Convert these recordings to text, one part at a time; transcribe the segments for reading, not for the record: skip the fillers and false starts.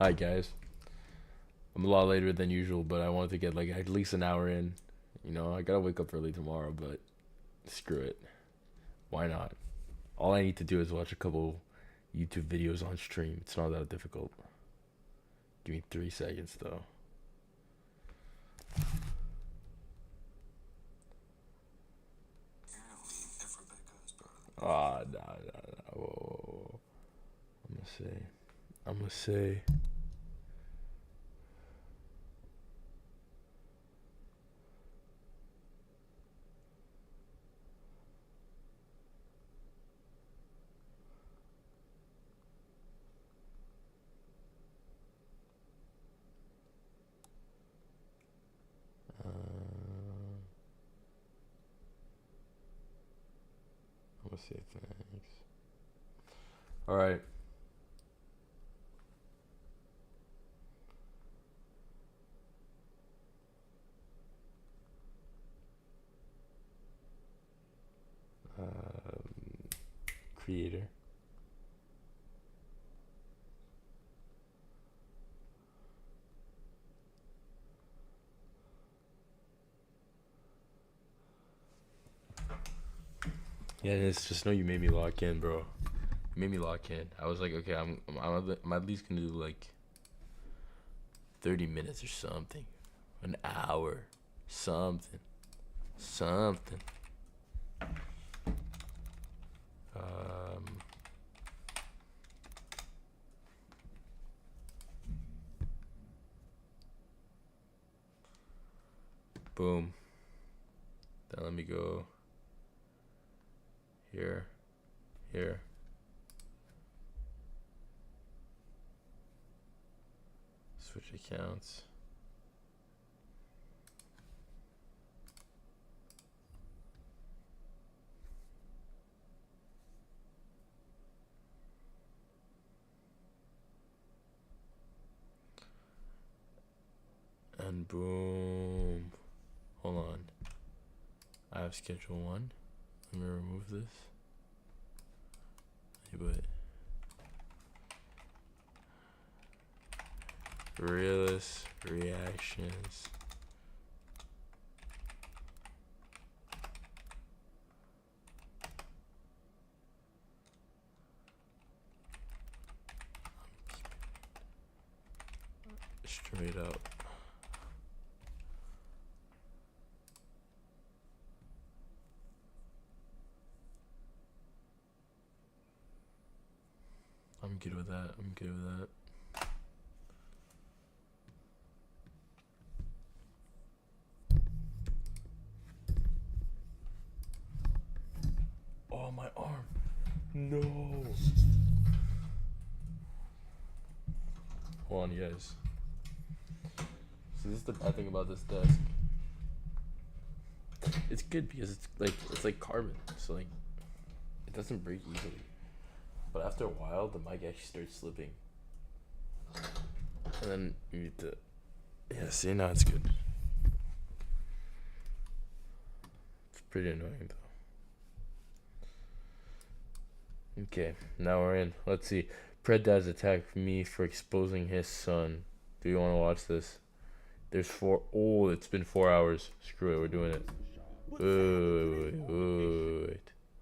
Hi guys. I'm a lot later than usual, but I wanted to get like at least an hour in. I gotta wake up early tomorrow, but screw it. Why not? All I need to do is watch a couple YouTube videos on stream. It's not that difficult. Give me 3 seconds though. Ah, nah, nah, nah. Whoa. I'm gonna say. I'm gonna say. I'm gonna say thanks. All right. Creator. Yeah, it's just know you made me lock in, bro. You made me lock in. I was like, okay, I'm at least gonna do like 30 minutes or something, an hour, something. Um, boom. Then let me go here, here. Switch accounts. And boom. Hold on. I have schedule one. Let me remove this. But realist reactions. Straight up. I'm good with that. I'm good with that. Oh, my arm. No. Hold on, you guys. So this is the bad thing about this desk. It's good because it's like carbon, so like it doesn't break easily. But after a while, the mic actually starts slipping, and then you need to. Yeah, see, now it's good. It's pretty annoying though. Okay, now we're in. Let's see. Pred Dad's attacked me for exposing his son. Do you want to watch this? There's four. Oh, it's been 4 hours. Screw it, we're doing it.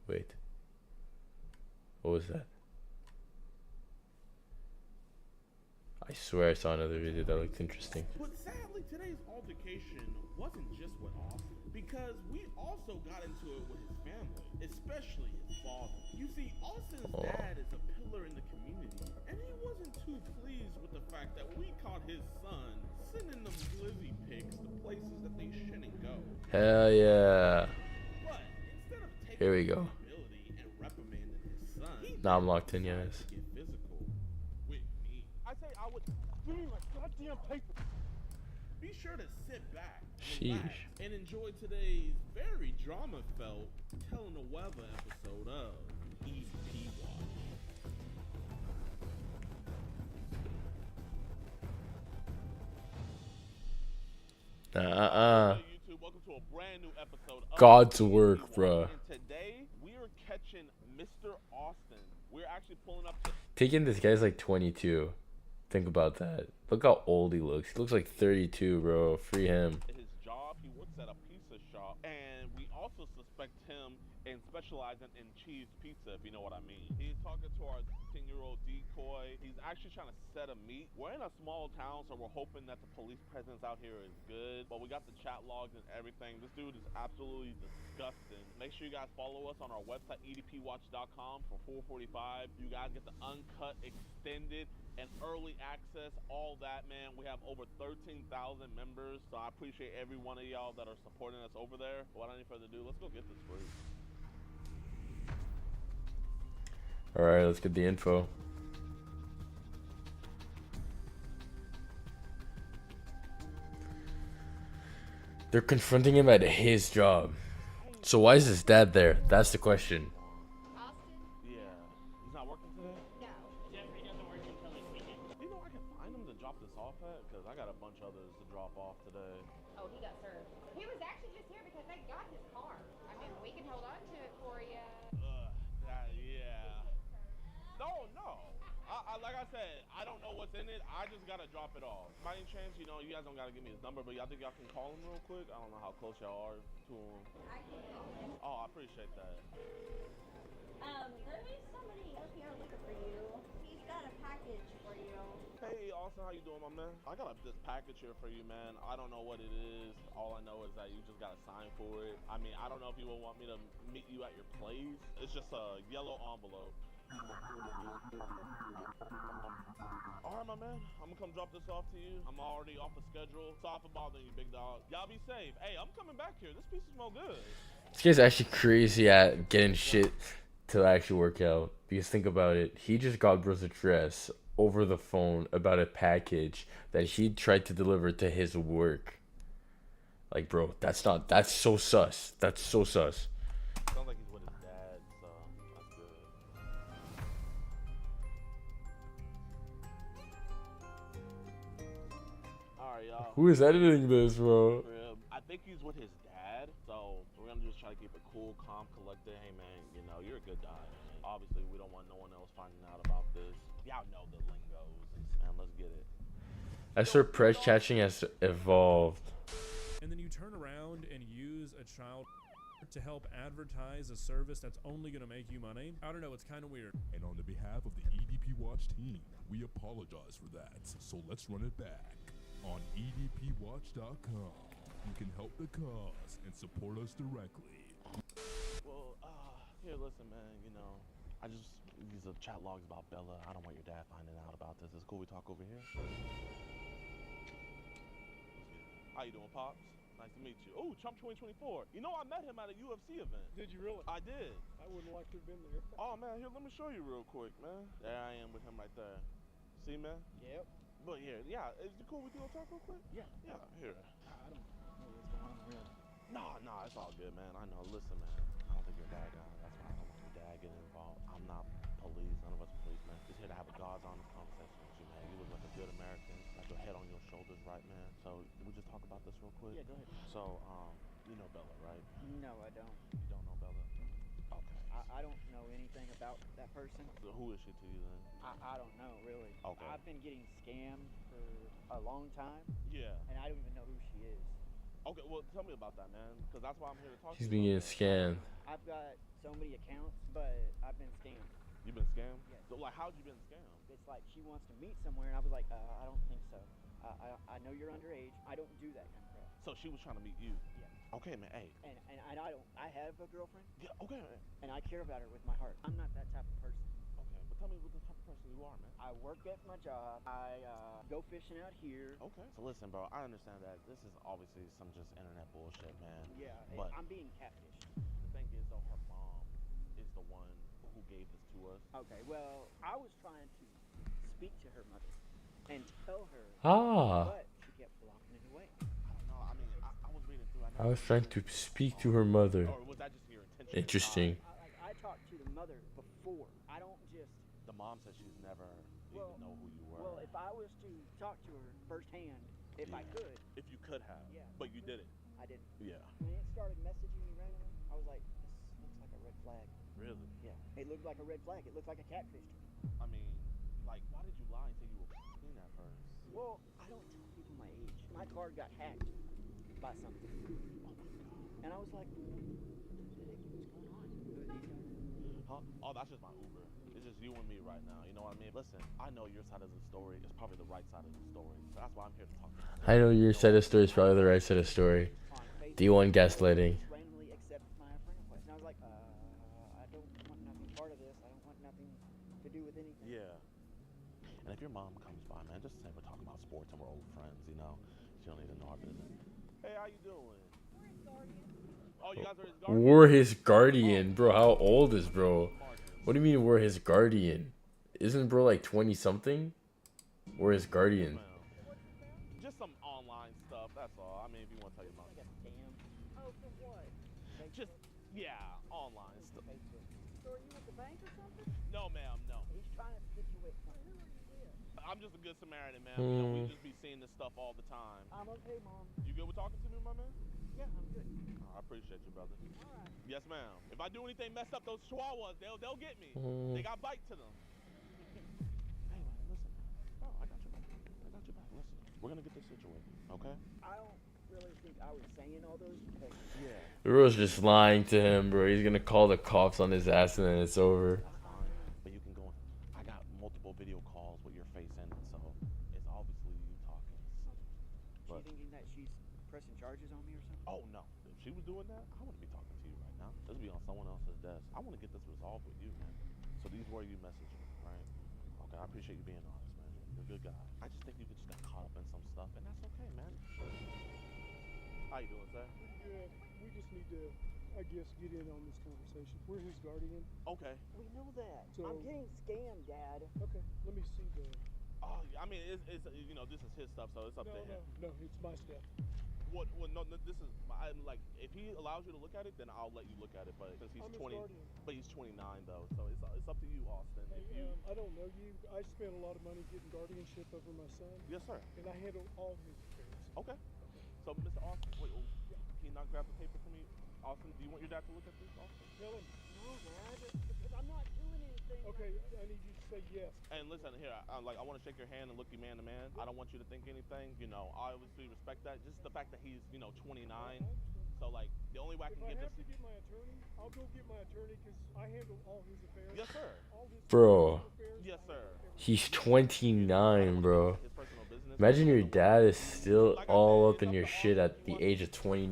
Wait. What was that? I swear I saw another video that looked interesting. But sadly, today's altercation wasn't just with Austin, because we also got into it with his family, especially his father. You see, Austin's dad is a pillar in the community, and he wasn't too pleased with the fact that we caught his son sending them glizzy pics to places that they shouldn't go. Hell yeah. But instead of taking Here we go. responsibility and reprimanding his son, Now I'm locked in, yes. to get physical with me. I say I would give me my goddamn paper. Be sure to sit back, relax, and enjoy today's very drama-felt telling the weather episode of EP Watch. YouTube, welcome to a brand new episode of God's work, bruh. And today we are catching Mr. Austin. We're actually pulling up to Taking this guy's like 22. Think about that. Look how old he looks. He looks like 32, bro. Free him. his job. He works at a pizza shop, and we also suspect him in specializing in cheese pizza, if you know what I mean. He's talking to our 10-year-old decoy. He's actually trying to set a meet. We're in a small town, so we're hoping that the police presence out here is good. But we got the chat logs and everything. This dude is absolutely disgusting. Make sure you guys follow us on our website, edpwatch.com, for 445. You guys get the uncut, extended, and early access, all that, man. We have over 13,000 members, so I appreciate every one of y'all that are supporting us over there. But without any further ado, let's go get this fruit. All right, let's get the info. They're confronting him at his job. So why is his dad there? That's the question. Yeah. He's not working today? No. Jeffrey doesn't work until this weekend. Do you know I can find him to drop this off at? Because I got a bunch of others to drop off today. Oh, he got served. He was actually just here because they got his car. I mean, we can hold on to it for you. Yeah. No. Like I said, I don't know what's in it. I just gotta drop it off. By any chance, you know, you guys don't gotta give me his number, but y'all think y'all can call him real quick? I don't know how close y'all are to him. I can call him. Oh, I appreciate that. There is somebody up here looking for you. He's got a package for you. Hey, Austin, how you doing, my man? I got this package here for you, man. I don't know what it is. All I know is that you just gotta sign for it. I mean, I don't know if you would want me to meet you at your place. It's just a yellow envelope. Alright, my man. I'm gonna come drop this off to you. I'm already off the schedule. Sorry for bothering you, big dog. Y'all be safe. Hey, I'm coming back here. This piece smells good. This guy's actually crazy at getting shit to actually work out. Because think about it. He just got bro's address over the phone about a package that he tried to deliver to his work. Like, bro, that's so sus. That's so sus. Sounds like he's with his dad, so that's good. Alright, y'all. Who is editing this, bro? I think he's with his dad, so we're gonna just try to keep it cool, calm, collected. Hey, man, you know, you're a good guy. Obviously, we don't want no one else finding out about this. Y'all know the lingos, and let's get it. As her press chatting has evolved. And then you turn around and use a child to help advertise a service that's only going to make you money. I don't know, it's kind of weird. And on the behalf of the EDP Watch team, we apologize for that. So let's run it back. On edpwatch.com, you can help the cause and support us directly. Well, here, listen, man, you know, these are chat logs about Bella. I don't want your dad finding out about this. It's cool we talk over here. How you doing, Pops? Nice to meet you. Oh, Trump 2024. You know, I met him at a UFC event. Did you really? I did. I wouldn't like to have been there. Oh, man, here, let me show you real quick, man. There I am with him right there. See, man? Yep. But here, yeah, is it cool we do a talk real quick? Yeah. Yeah, here. I don't know what's going on really. Nah, it's all good, man. I know. Listen, man, I don't think you're a bad guy. That's why I don't want your dad getting involved. I'm not police. None of us are policemen. Just here to have a God's honest conversation with you, man. You look like a good American. Like your head on your shoulders, right, man? So, we just talk about this real quick? Yeah, go ahead. So, you know Bella, right? No, I don't. You don't know Bella? Okay. I don't know anything about that person. So who is she to you then? I don't know really. Okay. I've been getting scammed for a long time, Yeah. and I don't even know who she is. Okay, well, tell me about that, man. Because that's why I'm here to talk to He's you. being about that. scammed. I've got so many accounts, but I've been scammed. You been scammed? Yes. So, like, how'd you been scammed? It's like she wants to meet somewhere, and I was like, I don't think so. I know you're underage. I don't do that kind of crap. So she was trying to meet you? Yeah. Okay, man, hey. And I have a girlfriend, Yeah, okay, man. and I care about her with my heart. I'm not that type of person. Okay, but tell me what the type of person you are, man. I work at my job. I go fishing out here. Okay. So listen, bro, I understand that this is obviously some just internet bullshit, man. Yeah, But I'm being catfished. the thing is, though, her mom is the one who gave this to us. Okay, well, I was trying to speak to her mother and tell her, but she kept blocking it away. I don't know. I mean, I was reading through. I was trying to speak to her mother. Or was that just your intention? Interesting. I talked to the mother before. I don't just. The mom said she's never Well, even know who you were. Well, if I was to talk to her firsthand, if I could, If you could have. Yeah. But you didn't. I didn't. Yeah. When it started messaging me randomly, I was like, this looks like a red flag. Really? Yeah. It looked like a red flag. It looked like a catfish to me. I mean, like, why did you lie and say you were mean at first? Well, I don't tell people my age. My card got hacked by something. And I was like, what the heck, what's going on? Huh? Oh, that's just my Uber. It's just you and me right now. You know what I mean? Listen, I know your side of the story is probably the right side of the story. So that's why I'm here to talk to you. I know your set of story is probably the right set of story. D1 gaslighting. Randomly accepted my friend request. And I was like, I don't want nothing part of this. I don't want nothing to do with anything. Yeah. And if your mom comes by, man, just say we're talking about sports and we're old friends, you know? She don't need to know our business. Hey, how you doing? Oh, you guys are his guardian? We're his guardian, bro. How old is bro? What do you mean we're his guardian? Isn't bro like 20 something? We're his guardian. Just some online stuff, that's all. I mean, if you want to tell your mom. Like a scam. Oh, for what? Just, yeah, online stuff. So are you at the bank or something? No, ma'am, no. He's trying to get you with something. Who are you with? I'm just a good Samaritan, man. You know, we just be seeing this stuff all the time. I'm okay, Mom. You good with talking to me, my man? Yeah, I'm good. I appreciate you, brother. All right. Yes, ma'am. If I do anything mess up those chihuahuas, they'll get me. They got bite to them. Hey, man, listen. Oh, I got your back. I got your back. Listen, we're gonna get this situated, okay? I don't really think I was saying all those because Yeah. Bro's just lying to him, bro. He's gonna call the cops on his ass and then it's over. That's fine. But you can go. I got multiple video calls with your face in it, so it's obviously you talking. But she's thinking that she's pressing charges on me or something. oh no, if she was doing that, I wouldn't be talking to you right now. This would be on someone else's desk. I want to get this resolved with you, man. So these were you messaging, right? Okay, I appreciate you being honest, man. You're a good guy. I just think you just got caught up in some stuff, and that's okay, man. How you doing, sir? Good. We just need to, I guess, get in on this conversation. We're his guardian. Okay. We know that. So- I'm getting scammed, Dad. Okay, let me see the. Oh, I mean, it's you know, this is his stuff, so it's up to him. No, it's my stuff. What? No, this is I'm like, if he allows you to look at it, then I'll let you look at it. But since he's I'm his 20, guardian. but he's 29 though, so it's up to you, Austin. Hey, If you, I don't know you. I spent a lot of money getting guardianship over my son, yes, sir. and I handle all his affairs. Okay. So, Mr. Austin, wait, can you not grab the paper for me? Austin, do you want your dad to look at this, Austin? Tell him. No, Dad, because I'm not doing anything. Okay, I need you to say yes. And listen, here, I want to shake your hand and look you man to man. I don't want you to think anything. You know, I obviously respect that. Just the fact that he's, 29. So, like, the only way I If can I get have this. to get my attorney, I'll go get my attorney because I handle all his affairs. Yes, sir. All his Bro. affairs, Yes, I sir. handle everything. He's 29, bro. His personal business. Imagine your dad is still all up in your shit at the age of 29.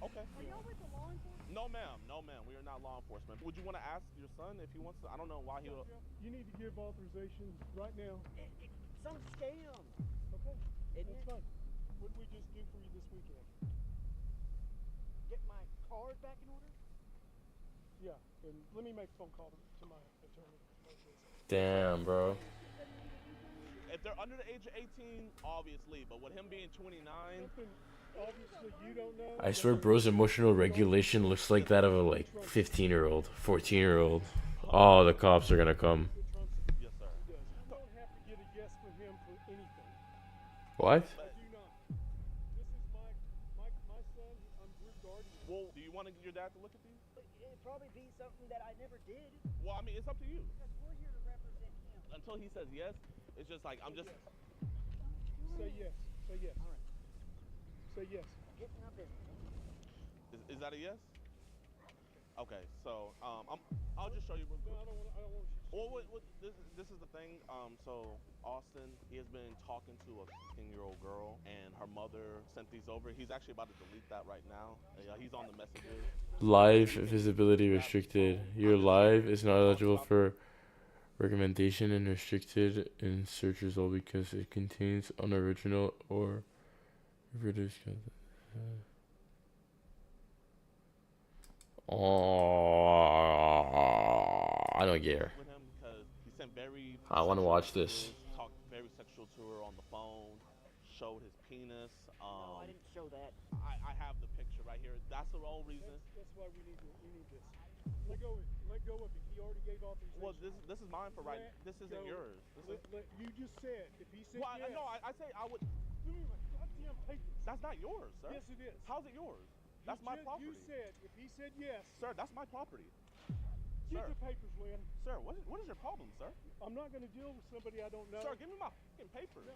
Okay. Are y'all with the law enforcement? No, ma'am. No, ma'am. We are not law enforcement. Would you want to ask your son if he wants to? I don't know why he will. You need to give authorization right now. Some scam. Okay, Isn't that's it? fine. What did we just do for you this weekend? Get my card back in order? Yeah, and let me make a phone call to my attorney. Damn, bro. If they're under the age of 18, obviously. But with him being 29, Something obviously you don't know. I swear bro's emotional regulation looks like that of a like 15-year-old, 14-year-old. Oh, the cops are gonna come. yes, sir. You don't have to get a yes from him for anything. What? I do not. This is my son. I'm your guardian. Well, do you want your dad to look at these? It'd probably be something that I never did. Well, I mean, it's up to you. Because we're here to represent him. Until he says yes, it's just like I'm just. Say yes. Say yes. All right. Say yes. Getting up in. Is that a yes? Okay, so I'll just show you real No, quick. I don't want you to. Well, this is the thing. So Austin, he has been talking to a 15-year-old girl, and her mother sent these over. He's actually about to delete that right now. He's on the messages. Live visibility restricted. Your live is not eligible for recommendation and restricted in search result because it contains unoriginal or reproduced content. Oh, I don't care. With him because he sent very. I wanna sexual watch this. messages, Talked very sexual to her on the phone. Showed his penis. No, I didn't show that. I have the picture right here. That's the whole reason. That's why we need this. Let go of it. He already gave authorization. Well, this is mine for right. This isn't go. yours. This is. You just said if he said Well, yes. no, I say I would. Give me my goddamn papers. That's not yours, sir. Yes, it is. How's it yours? That's my property. You said if he said yes. Sir, that's my property. Get Sir. the papers, Lynn. Sir, what is your problem, sir? I'm not going to deal with somebody I don't know. Sir, give me my fucking papers. No.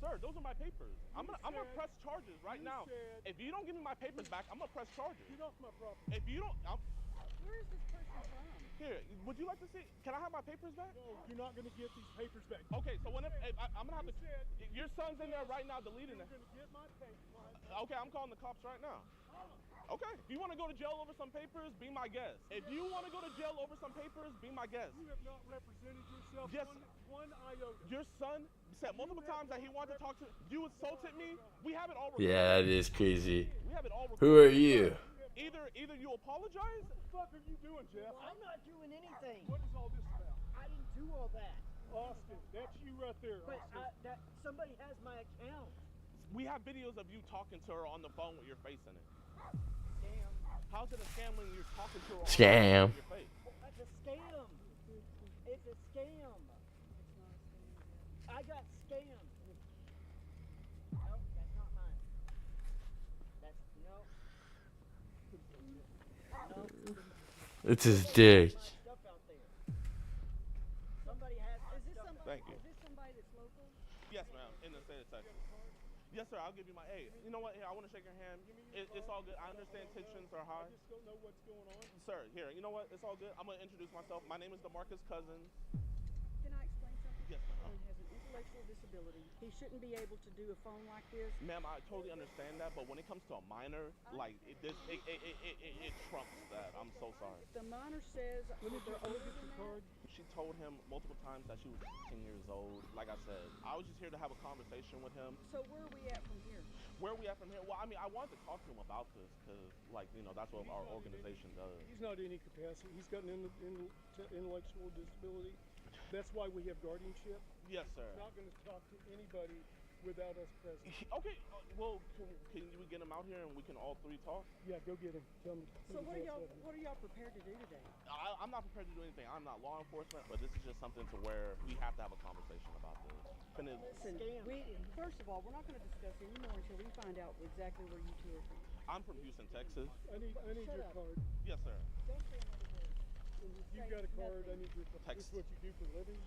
Sir, those are my papers. I'm gonna said- press charges right you now. said- If you don't give me my papers back, I'm gonna press charges. Get off my property. If you don't, Where is this person from? here. Would you like to see? Can I have my papers back? No, you're not going to get these papers back. Okay, so when I'm gonna have You to. said Your son's in there right now deleting you're it. going to get my papers. Okay, I'm calling the cops right now. Okay. If you want to go to jail over some papers, be my guest. If you want to go to jail over some papers, be my guest. You have not represented yourself Yes. one iota. Your son said multiple times that he wanted to talk to you. Insulted me. We have it all. Yeah, that is crazy. We have it all. Who are you? Either you apologize. What the fuck are you doing, Jeff? I'm not doing anything. What is all this about? I didn't do all that. Austin, that's you right there. But Austin. somebody has my account. We have videos of you talking to her on the phone with your face in it. Scam. How's it a scam when you're talking to her on Scam. the phone with your face? That's a scam. It's a scam. I got scammed. Nope, that's not mine. That's no. It's his dick. My stuff out there. Somebody has my stuff. Thank you. Is this somebody that's local? Yes, ma'am. In the state of Texas. Yes, sir. I'll give you my aid. You know what? Here, I want to shake your hand. It's all good. I understand tensions are high. I just don't know what's going on. Sir, here. You know what? It's all good. I'm gonna introduce myself. My name is DeMarcus Cousins. Can I explain something? Yes, ma'am. He has an intellectual disability. He shouldn't be able to do a phone like this. Ma'am, I totally understand that, but when it comes to a minor, like it trumps that. I'm so sorry. The minor says that they're older than that. She told him multiple times that she was 10 years old. Like I said, I was just here to have a conversation with him. So where are we at from here? Where are we at from here? Well, I mean, I wanted to talk to him about this because, like, you know, that's what our organization does. He's not in any capacity. He's got an intellectual disability. That's why we have guardianship. Yes, sir. He's not going to talk to anybody without us present. Okay, well, can we get him out here and we can all three talk? Yeah, go get him. Tell him. So what are y'all prepared to do today? I'm not prepared to do anything. I'm not law enforcement, but this is just something to where we have to have a conversation about this. Listen, first of all, we're not going to discuss anymore until we find out exactly where you two are from. I'm from Houston, Texas. I need Shut your up. card. Yes, sir. Don't say another word. You got a card. I need your card. This is what you do for a living.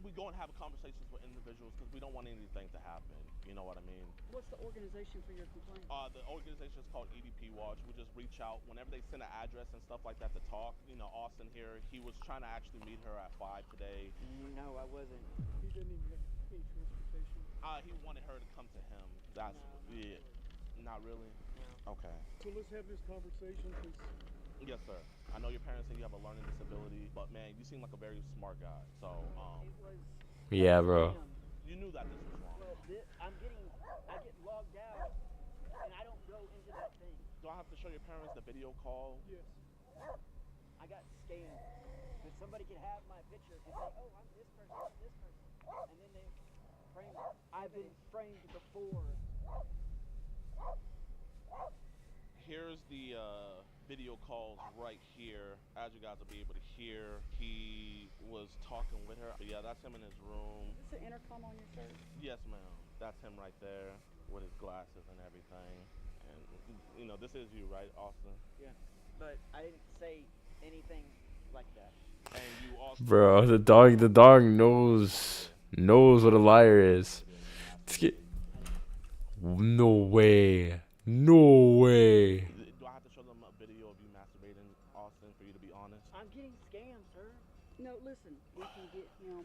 We go and have conversations with individuals because we don't want anything to happen. You know what I mean? What's the organization for your complaint? The organization is called EDP Watch. We just reach out whenever they send an address and stuff like that to talk. You know, Austin here, he was trying to actually meet her at 5 today. No, I wasn't. He doesn't even have any transportation. He wanted her to come to him. That's it. Not really? No. Okay. So let's have this conversation, please. Yes, sir. I know your parents said you have a learning disability, but man, you seem like a very smart guy. So, It was. Yeah, bro. Scam. you knew that this was wrong. Well, I get logged out, and I don't go into that thing. Do I have to show your parents the video call? Yes. I got scammed. That somebody could have my picture and say, oh, I'm this person, and then they frame it. I've been framed before. Here's the video calls right here. As you guys will be able to hear, he was talking with her. But yeah, that's him in his room. Is this an intercom on your shirt? Yes, ma'am. That's him right there with his glasses and everything. And, you know, this is you, right, Austin? Yeah. But I didn't say anything like that. And you also... Bro, the dog knows what a liar is. No way. No way. Do I have to show them a video of you masturbating, Austin, for you to be honest? I'm getting scammed, sir. No, listen, we can get him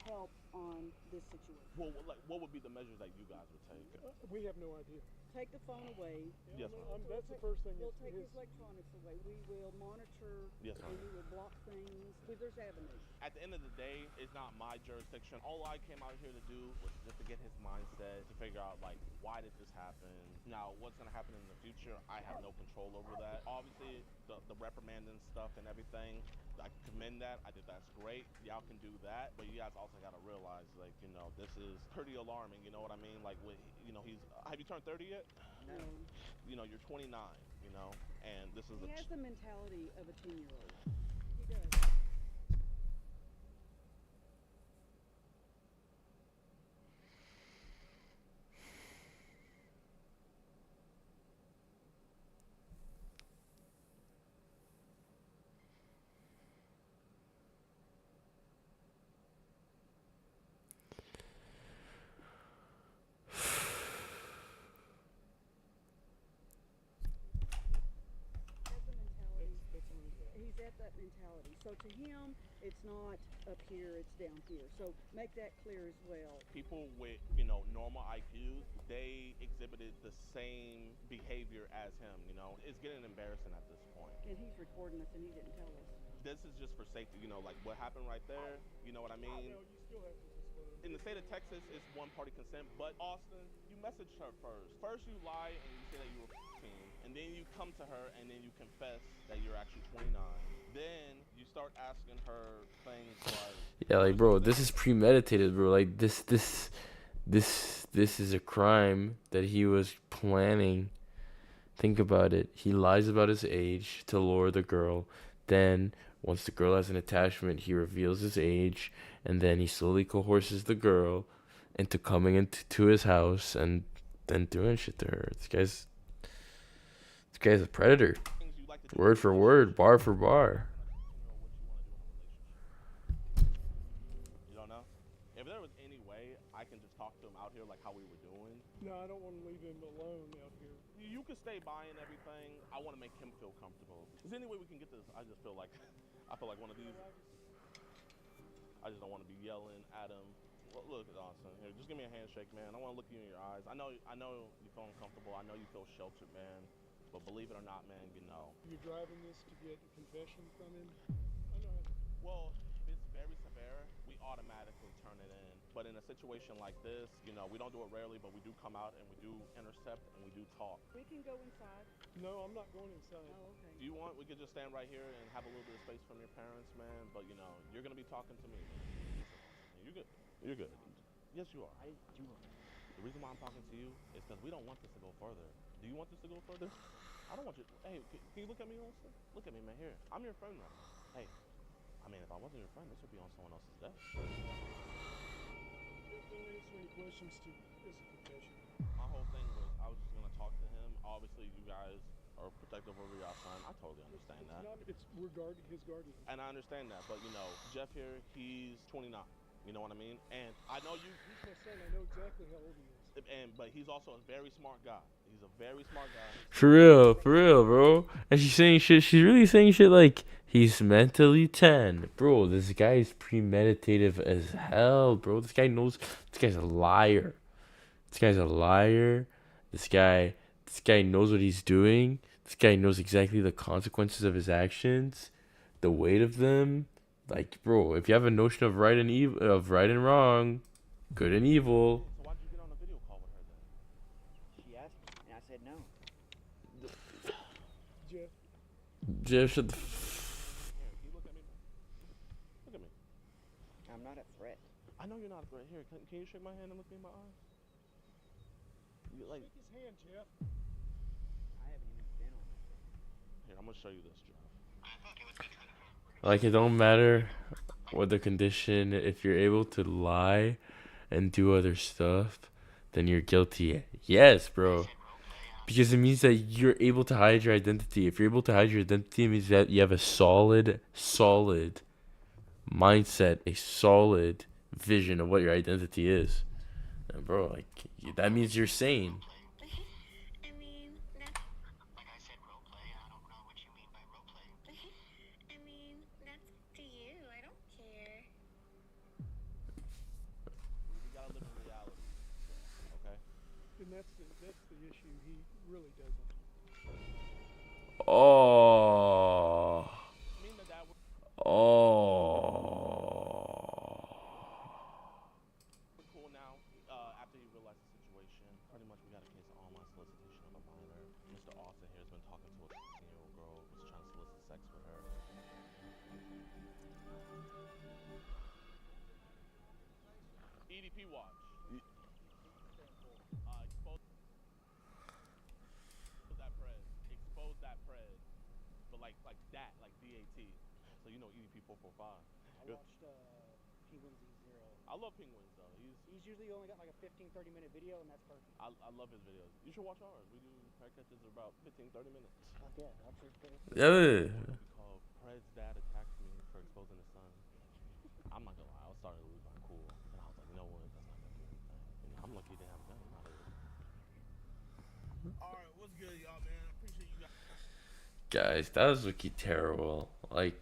help on this situation. Well, like, what would be the measures that you guys would take? We have no idea. Take the phone away. Yes, ma'am. That's the first thing. We'll is- take is- his electronics away. We will monitor. Yes, and ma'am. we will block things. There's avenues. At the end of the day, it's not my jurisdiction. All I came out here to do was just to get his mindset, to figure out, like, why did this happen? Now, what's going to happen in the future, I have no control over that. Obviously, the reprimanding stuff and everything, I commend that. I think that's great. Y'all can do that. But you guys also got to realize, like, you know, this is pretty alarming. You know what I mean? Like, you know, have you turned 30 yet? No. You know, you're 29, you know, and this is He has the mentality of a 10-year-old. He does. that mentality. So to him, it's not up here, it's down here. So make that clear as well. People with, normal IQs, they exhibited the same behavior as him, It's getting embarrassing at this point. And he's recording us and he didn't tell us. This is just for safety, like what happened right there, you know what I mean? No, you still have to disclose. In the state of Texas, it's one-party consent, but Austin, you messaged her first. First you lie and you say that you were 15, and then you come to her and then you confess that you're actually 29. Then you start asking her things like... Yeah, like, bro, this is premeditated, bro. Like, this is a crime that he was planning. Think about it. He lies about his age to lure the girl. Then, once the girl has an attachment, he reveals his age, and then he slowly coerces the girl into coming into his house and then doing shit to her. This guy's a predator. Word for word, bar for bar. You don't know? If there was any way I can just talk to him out here like how we were doing. No, I don't want to leave him alone out here. You can stay by and everything. I want to make him feel comfortable. Is there any way we can get this? I feel like one of these. I just don't want to be yelling at him. Look at Austin here. Just give me a handshake, man. I want to look you in your eyes. I know you feel uncomfortable. I know you feel sheltered, man. But believe it or not, man, you know. You're driving this to get a confession from him? I know. Well, if it's very severe, we automatically turn it in. But in a situation like this, we don't do it rarely, but we do come out and we do intercept and we do talk. We can go inside. No, I'm not going inside. Oh, okay. Do you want, we could just stand right here and have a little bit of space from your parents, man. But, you're going to be talking to me. You're good. You're good. Yes, you are. The reason why I'm talking to you is because we don't want this to go further. Do you want this to go further? I don't want you. Hey, can you look at me, Austin? Look at me, man. Here. I'm your friend now. Hey. I mean, if I wasn't your friend, this would be on someone else's desk. Don't answer any questions to this confession. My whole thing was I was just going to talk to him. Obviously, you guys are protective over your son. I totally understand that. We're guarding his guardian. And I understand that. But, Jeff here, he's 29. You know what I mean? And I know you... He's my son. I know exactly how old he is. But he's also a very smart guy. He's a very smart guy. For real, bro. And she's saying shit. She's really saying shit like, he's mentally 10. Bro, this guy is premeditative as hell, bro. This guy knows. This guy's a liar. This guy's a liar. This guy knows what he's doing. This guy knows exactly the consequences of his actions, the weight of them. Like, bro, if you have a notion of right and wrong, good and evil. So why'd you get on a video call with her then? She asked me, and I said no. Jeff, shut the Here, can you look at me? Look at me. I'm not a threat. I know you're not a threat. Here, can you shake my hand and look me in my eyes? Shake his hand, Jeff. I haven't even been on that thing. Here, I'm gonna show you this, Jeff. Like, it don't matter what the condition. If you're able to lie and do other stuff, then you're guilty. Yes, bro. Because it means that you're able to hide your identity. If you're able to hide your identity, it means that you have a solid mindset, a solid vision of what your identity is. And bro, like, that means you're sane. I mean, that's... Like I said, role play. I don't know what you mean by role play. I mean, that's to you. I don't care. We gotta live in reality, okay? And that's the issue. He really doesn't. Oh. Me and the dad were cool now. After he realized the situation, pretty much we got a case of online solicitation of a minor. Mr. Austin here has been talking to a 16-year-old girl who's trying to solicit sex with her. EDP watch. Expose that Prez. But like that, like DAT. So EDP 445. I watched Penguins E0. I love Penguins though. He's usually only got like a 15-30 minute video, and that's perfect. I love his videos. You should watch ours. We do prayer catches are about 15-30 minutes. Fuck yeah, I'm sure. Yeah. We call Pred's dad attacks me for exposing his son. I'm not gonna lie, I was starting to lose my cool, and I was like, you know what? That's not gonna do anything. I'm lucky to have a gun. All right, what's good, y'all, man? I appreciate you guys. Guys, that was looking terrible. Like,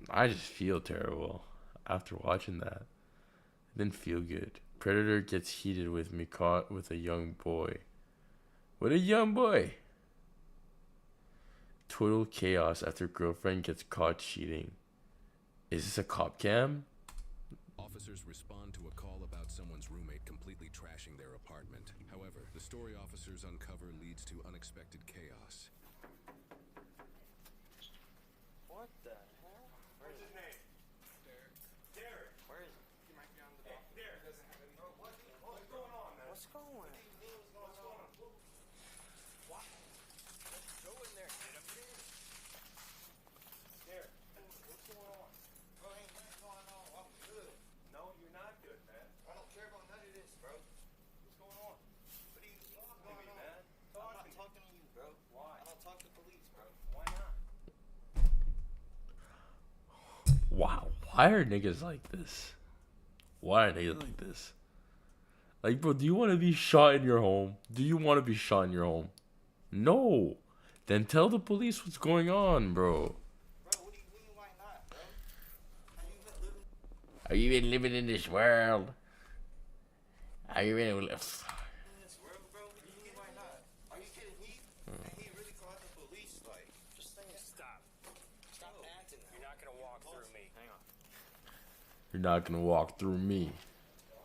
I just feel terrible after watching that. It didn't feel good. Predator gets heated with me caught with a young boy. What a young boy! Total chaos after girlfriend gets caught cheating. Is this a cop cam? Officers respond to a call about someone's roommate completely trashing their apartment. However, the story officers uncover leads to unexpected chaos. What the hell? What's his name? Derek. Derek. Where is he? He might be on the dock. Derek doesn't have any. What's going on, man? What's going on? What's going on? What? Let's go in there. Get him in. Derek, what's going on? Bro, ain't nothing going on. I'm good. No, you're not good, man. I don't care about none of this, bro. What's going on? What are you Talk to going me, on? man. I'm Talk not to me. talking to you, bro. Why? I don't talk to police, bro. Why not? Wow, why are niggas like this? Why are niggas like this? Like, bro, do you want to be shot in your home? Do you want to be shot in your home? No. Then tell the police what's going on, bro. Bro, what do you mean, why not, bro? Are you even living in this world? Are you in in this world, bro? What do you mean, why not? Are you kidding me? And he really called the police, like, just saying. Stop. Stop acting. You're not gonna walk through me. Hang on. You're not gonna walk through me.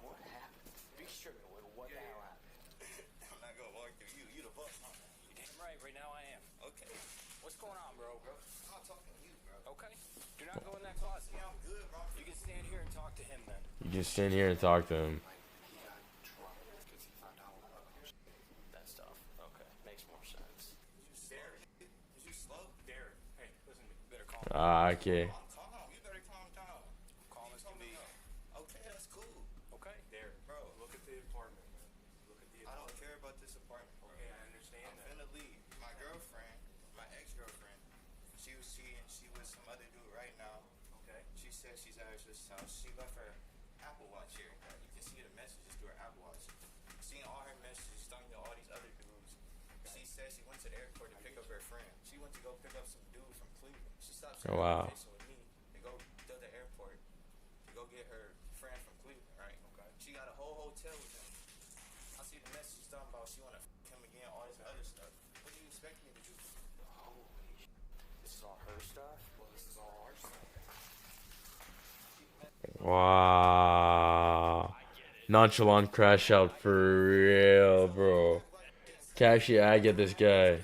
What happened? Be sure to what the hell happened. I'm not gonna walk through you. You the boss, huh? You're damn right. Right now I am. Okay. What's going on, bro? I'm not talking to you, bro. Okay. Do not go in that closet. Yeah, I'm good, bro. You can stand here and talk to him then. You can stand here and talk to him. He got in trouble because he found out about that stuff. Okay. Makes more sense. Derek, is you slow? Derek, hey, listen to me. Better call Okay. Calm. You better calm down. Calm as can be. Okay, that's cool. Okay. Derek, Bro, look at the apartment, man. Look at the I don't apartment. care about this apartment, bro. Okay, I understand I'm that. finna leave. My girlfriend, my ex-girlfriend, she with some other dude right now. Okay. She said she's at her sister's house. She left her Apple Watch here. You can see the messages through her Apple Watch. Seeing all her messages, talking to all these other dudes. She said she went to the airport to pick up her friend. She went to go pick up some dude from Cleveland. She stopped Oh, wow. with me to go to the airport to go get her friend from Cleveland, right? Okay. She got a whole hotel with him. I see the messages talking about she wanna him again, all this other stuff. What do you expect me to do? Holy shit. This is all her stuff? Well, this is all our stuff. Wow. Nonchalant crash out for real, bro. Cashy, I get this guy.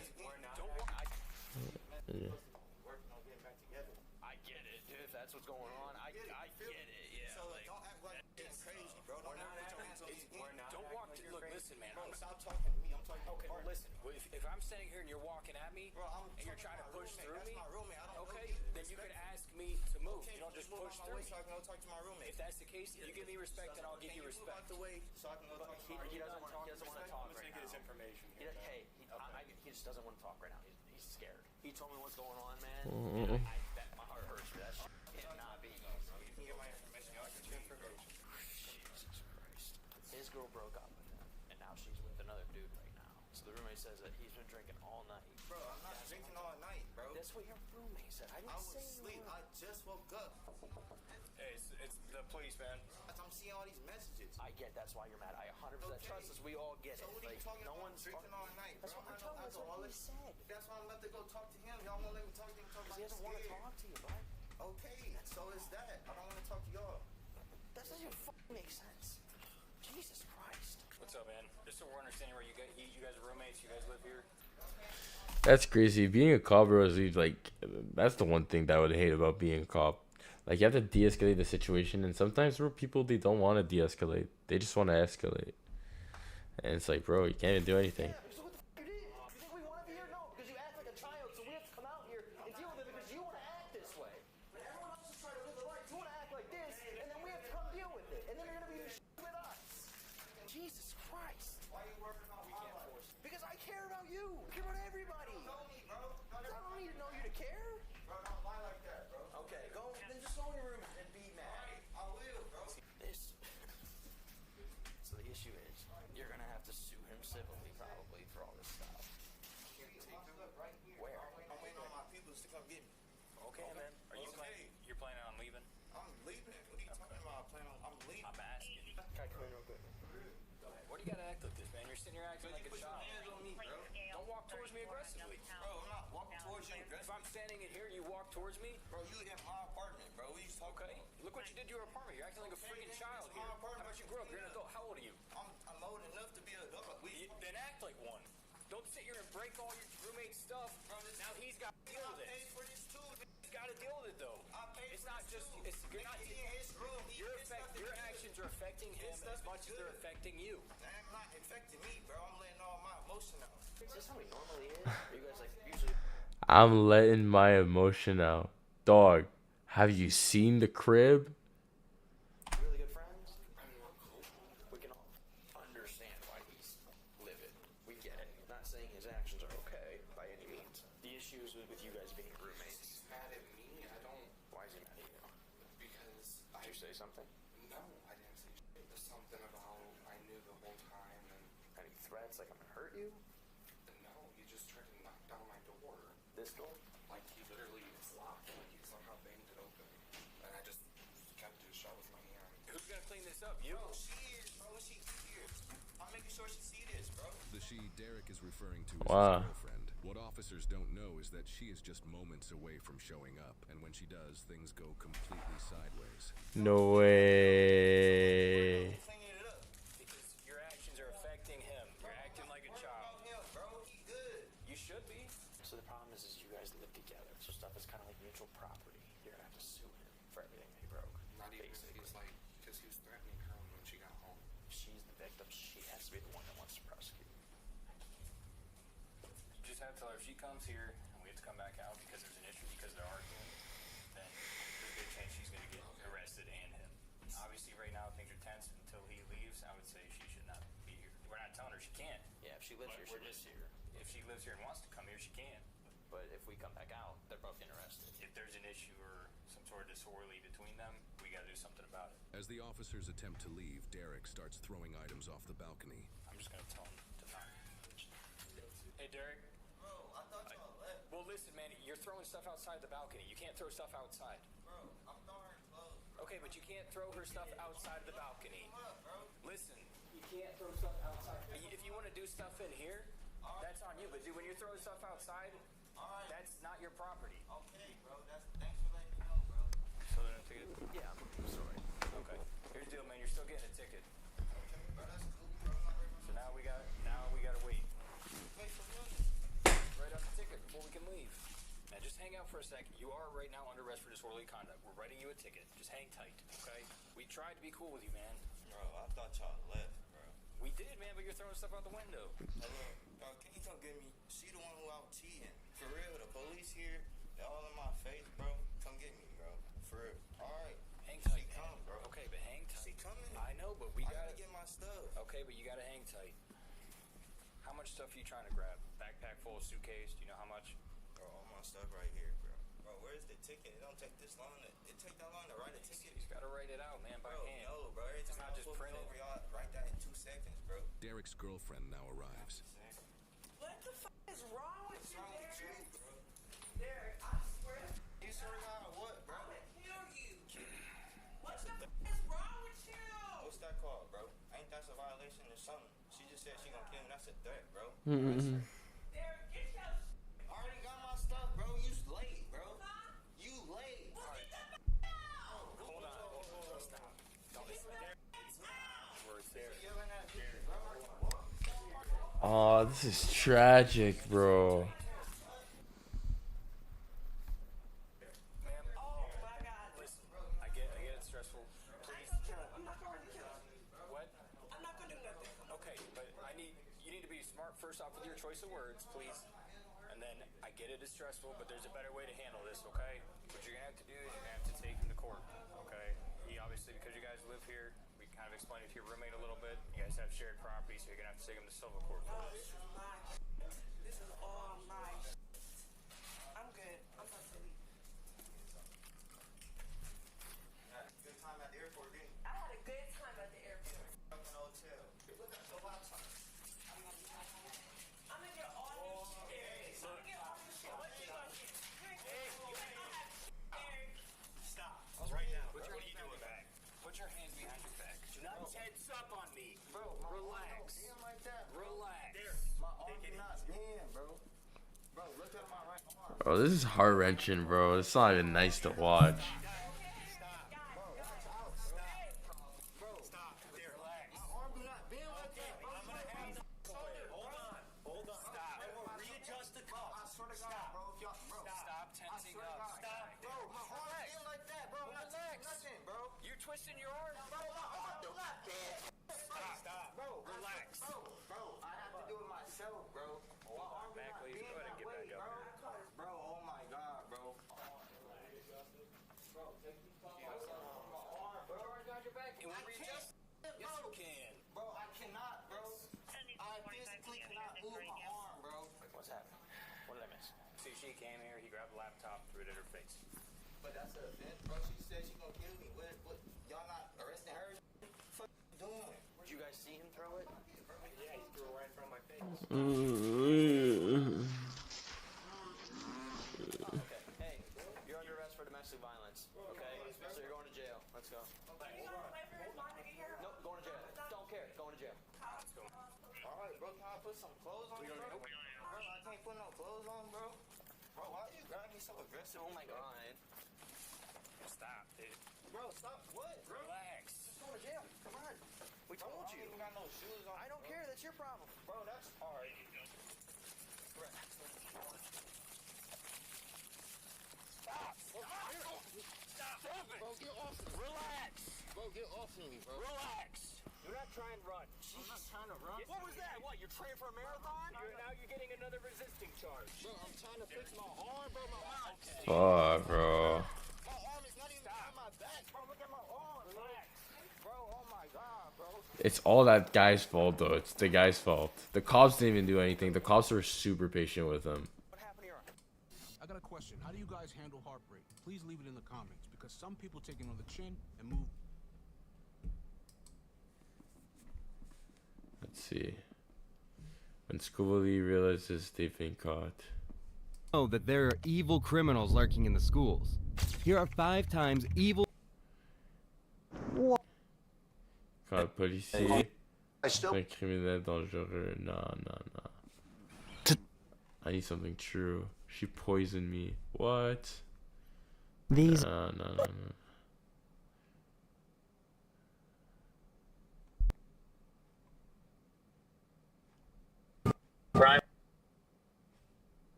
Yeah. Working on getting back together. I get it, dude. If that's what's going on, I get it, yeah. So don't act like you're crazy, bro. Don't act like Don't walk to, look, listen, man. Bro, stop talking to me. I'm talking to Okay, the well, partner. listen. If I'm standing here and you're walking at me, Bro, I'm and you're talking trying to my push roommate. through That's me, my roommate. I don't know okay, you. then you can ask me to move. You don't just push through me. So I can go talk to my roommate. If that's the case, you give me respect, and I'll give you Move respect. out the way so I can go talk to my He roommate. doesn't want to talk right now. His information He, here. hey, he just doesn't want to talk right now. He's scared. He told me what's going on, man. Mm-mm. My heart hurts for that shit. Cannot be easy. You can get my information. Y'all can get information. Jesus Christ. His girl broke up with him, and now she's with another dude right now. So the roommate says that he's been drinking all night. Bro, I'm not drinking all night, bro. That's what your roommate said. I I didn't was say you asleep. were. I just woke up. Hey, it's the police, man. I'm seeing all these messages. I get that's why you're mad. I 100% trust us. We all get So it. what are you talking no about? one's Drinking all night, bro. That's what I'm I know telling you. That's what he alcoholic. said. That's why I'm about to go talk to him. Y'all won't let me talk to him. Because he doesn't want to talk to you, bud. Okay, so is that. I don't want to talk to y'all. That doesn't even fucking make sense. Jesus Christ. What's up, man? Just so we're understanding where you guys are roommates. You guys live here. That's crazy. Being a cop, bro, is like, that's the one thing that I would hate about being a cop. Like, you have to de-escalate the situation, and sometimes, bro, people, they don't want to de-escalate. They just want to escalate. And it's like, bro, you can't even do anything. So what the fuck you did? You think we want to be here? No, because you act like a child, so we have to come out here and deal with it because you want to act this way. But everyone else is trying to live their life. You want to act like this, and then we have to come deal with it. And then you're going to be with us. Jesus Christ. Why are you working on my life? Because I care about you. I care about everybody. You know me, bro. I don't need to know you to care. Bro, don't lie like that, bro. Okay, then just go in your room and be mad. I will, bro. This. So the issue is, you're gonna have to sue him civilly, probably, for all this stuff. Right here. Where? I'm waiting on my peoples to come get me. Okay, man. Are you Okay. you're you're planning on leaving? I'm leaving. What are you talking about? I'm leaving. I'm asking. Can I come in real quick? What do you gotta act like this, man? You're sitting here acting like a Put your child. hands on me, bro. Don't walk towards me aggressively. Bro, I'm not walking towards you If aggressively. I'm standing in here, you walk towards me. Bro, you in my apartment, bro. What you talking Okay. about? Look what you did to your apartment. You're acting like a freaking child It's here. my How apartment. about you grow up? You're an adult. How old are you? I'm old enough to be an adult. Then act like one. Don't sit here and break all your roommate's stuff. Now he's got to deal with it. I paid for this too. He's got to deal with it though. I paid It's for not this just. too. It's you're not. He in his room. Your actions are affecting him as much as they're affecting you. That's not affecting me, bro. I'm letting all my emotion out. Is this how he normally is? Are you guys like usually? I'm letting my emotion out. Dog, have you seen the crib? Really good friends? I mean, we can all understand why he's livid. We get it. Not saying his actions are okay by any means. The issue is with you guys being roommates. He's mad at me. I don't. Why is he mad at you? Because Did you say something? No, I didn't say shit. There's something about I knew the whole time, and Any threats? Like I'm gonna hurt you? no, he just tried to knock down my door. This door? Like he literally, it's locked. Like he somehow banged it open, and I just kept it shut with my hand. Who's gonna clean this up? You? Bro, she is, bro. She's here. I'm making sure she see this, bro. The she Derek is referring to is Wow. his girlfriend. What officers don't know is that she is just moments away from showing up, and when she does, things go completely sideways. No way. Cleaning it up. Because your actions are affecting him. You're acting like a child. Him, bro. He good. You should be. So the problem is you guys live together. So stuff is kind of like mutual property. You're gonna have to sue him for everything that he broke. Not even if he's like, because he was threatening her when she got home. She's the victim. She has to be the one that wants to prosecute. You just have to tell her if she comes here and we have to come back out because there's an issue because they're arguing, then there's a good chance she's going to get arrested and him. Obviously, right now things are tense until he leaves. I would say she should not be here. We're not telling her she can't. Yeah, if she lives here, We're she lives here. If she lives here and wants to come here, she can. But if we come back out, they're both getting arrested. If there's an issue or some sort of disorderly between them, we got to do something about it. As the officers attempt to leave, Derek starts throwing items off the balcony. I'm just going to tell him to not. Hey, Derek. Bro, I thought y'all left. Well, listen, man, you're throwing stuff outside the balcony. You can't throw stuff outside. Bro, I'm throwing her clothes. Okay, but you can't throw her stuff outside the balcony. What, bro? Listen, you can't throw stuff outside. If you want to do stuff in here, that's on you. But dude, when you're throwing stuff outside, that's not your property. Okay, bro. Thanks for letting me know, bro. So then a ticket? Yeah, I'm sorry. Okay. Here's the deal, man. You're still getting a ticket. Okay, bro. That's cool, bro. I'm not ready So now we got to wait. Wait for what? Write out the ticket before we can leave. Now just hang out for a second. You are right now under arrest for disorderly conduct. We're writing you a ticket. Just hang tight, okay? We tried to be cool with you, man. Bro, I thought y'all left, bro. We did, man, but you're throwing stuff out the window. Hello. Bro, can you come get me? She the one who out cheating. For real, the police here, they all in my face, bro. Come get me, bro. For real. Alright. Hang tight, She come, bro. Okay, but hang tight. She coming? I know, but we I gotta gotta get my stuff. Okay, but you gotta hang tight. How much stuff are you trying to grab? Backpack full, suitcase? Do you know how much? Bro, all my stuff right here, bro. Bro, where's the ticket? It don't take this long. It take that long to write a ticket. He's gotta write it out, man, by Bro, hand. no, bro. Every It's time not I just pull printed. over, y'all write that in 2 seconds, bro. Derek's girlfriend now arrives. What the fuck is wrong with What's you, wrong with Derek? you, bro? Derek, I swear to You swear to God, what, bro? I'm gonna kill you. What the fuck is wrong with you? What's that called, bro? Ain't that a violation or something? She just said she gonna kill me. That's a threat, bro. Mm-mm. Derek, get your I already got my stuff, bro. You late, bro. You late. Well, get that out. Hold on. Stop. Don't listen. We're there. Yelling at me, bro. Oh, this is tragic, bro. Ma'am, Oh my God. listen. I get it's stressful. Please. I'm not gonna kill him. What? I'm not gonna do nothing. Okay, but you need to be smart first off with your choice of words, please. And then I get it is stressful, but there's a better way to handle this, okay? What you're gonna have to do is you're gonna have to take him to court, okay? He obviously, because you guys live here, we kind of explained it to your roommate a little bit. You guys have shared property, so you're gonna have to take him to civil court for Oh, this. this is my. This is all my. I'm good. I'm about to leave. Good time at the airport, didn't you? I had a good time at the airport. Up in the hotel. Look at the laptop. I'm gonna get all this shit, Derek. I'm gonna get all this shit. What you gonna get? You ain't gonna have shit, Derek. Stop. your hands behind your back. Do not tense up on me. Bro, my relax. arm don't bend like that, bro. Relax. My arm do not bend, bro. Bro, look at my right arm. Bro, this is heart wrenching, bro. It's not even nice to watch. Twisting your arm, bro. Stop. Bro, relax. Bro, I have to do it myself, bro. My arm back, please. Go ahead and get back up. Bro, oh my god, bro. Bro, take these balls off my arm, bro. Can we readjust? Yes, you can. Bro, I cannot, bro. I physically cannot move my arm, bro. What's happening? What did I miss? See, she came here, he grabbed the laptop, threw it at her face. But that's an event, bro. She said she gonna kill me. What? Y'all not arresting her? What the fuck you doing? Did you guys see him throw it? Yeah, he threw it right in front of my face. Okay, hey, you're under arrest for domestic violence, okay? So you're going to jail. Let's go. Nope, going to jail. Don't care. Going to jail. Let's go. Alright, bro, can I put some clothes on, bro? Bro, I can't put no clothes on, bro. Bro, why you grabbing me so aggressive? Oh my god. Stop, dude. Bro, stop what, bro? Relax. Just go to jail. Come on. We told I you. don't even got no shoes on. I don't care. That's your problem. Bro, that's alright. Stop. Stop it. Bro, get off me. Relax. Bro, get off me, bro. Relax. Do not try and run. I'm not trying to run. What was that? What, you're training for a marathon? Now you're getting another resisting charge. Bro, I'm trying to fix my arm, bro. My arm. Fuck, bro. My arm is not even on my back, bro. Look at my arm. Relax. Bro, oh my god, bro. It's all that guy's fault, though. It's the guy's fault. The cops didn't even do anything. The cops were super patient with him. What happened here? I got a question. How do you guys handle heartbreak? Please leave it in the comments, because some people take it on the chin and move. Let's see. When Scully realizes they've been caught. Know that there are evil criminals lurking in the schools. Here are 5 times evil. Quand policier. Un criminel dangereux. Nah. I need something true. She poisoned me. What? These. No.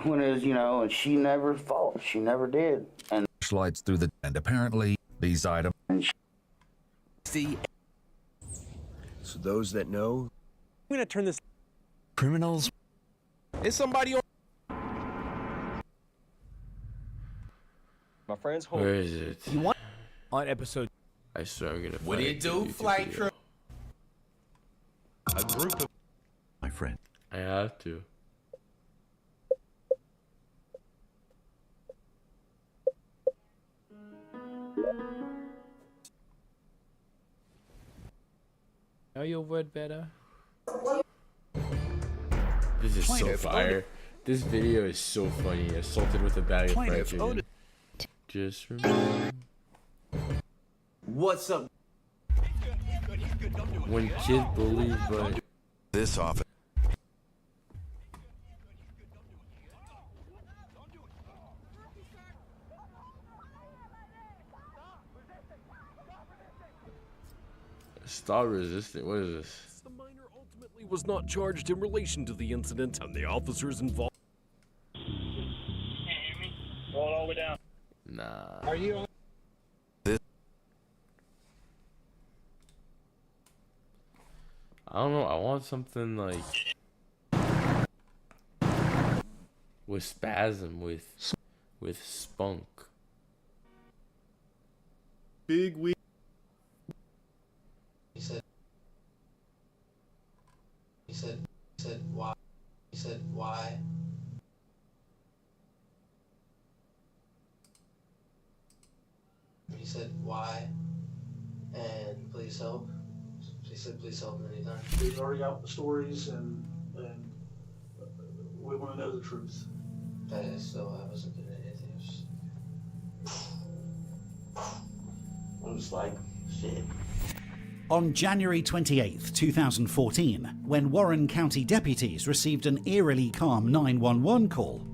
When is you know, and she never fought. She never did. And slides through the and apparently these items. See. So those that know, I'm gonna turn this. Criminals. Is somebody on? My friend's home. Where is it? You want on episode? I swear I'm gonna. What do you do, Flight Trip? A group of my friend. I have to. Know your word better. This is so fire. This video is so funny. Assaulted with a bag of fried chicken. Just remember. What's up? When kids believe, but this office. Stop resisting. What is this? The minor ultimately was not charged in relation to the incident, and the officers involved. Roll it all the way down. Nah. Are you on? I don't know. I want something like with spasm, with spunk. Big week. He said why? He said why? He said why? And please help. He said please help anytime. He's already out the stories, and we want to know the truth. I wasn't doing anything. I'm just like, shit. On January 28, 2014, when Warren County deputies received an eerily calm 911 call,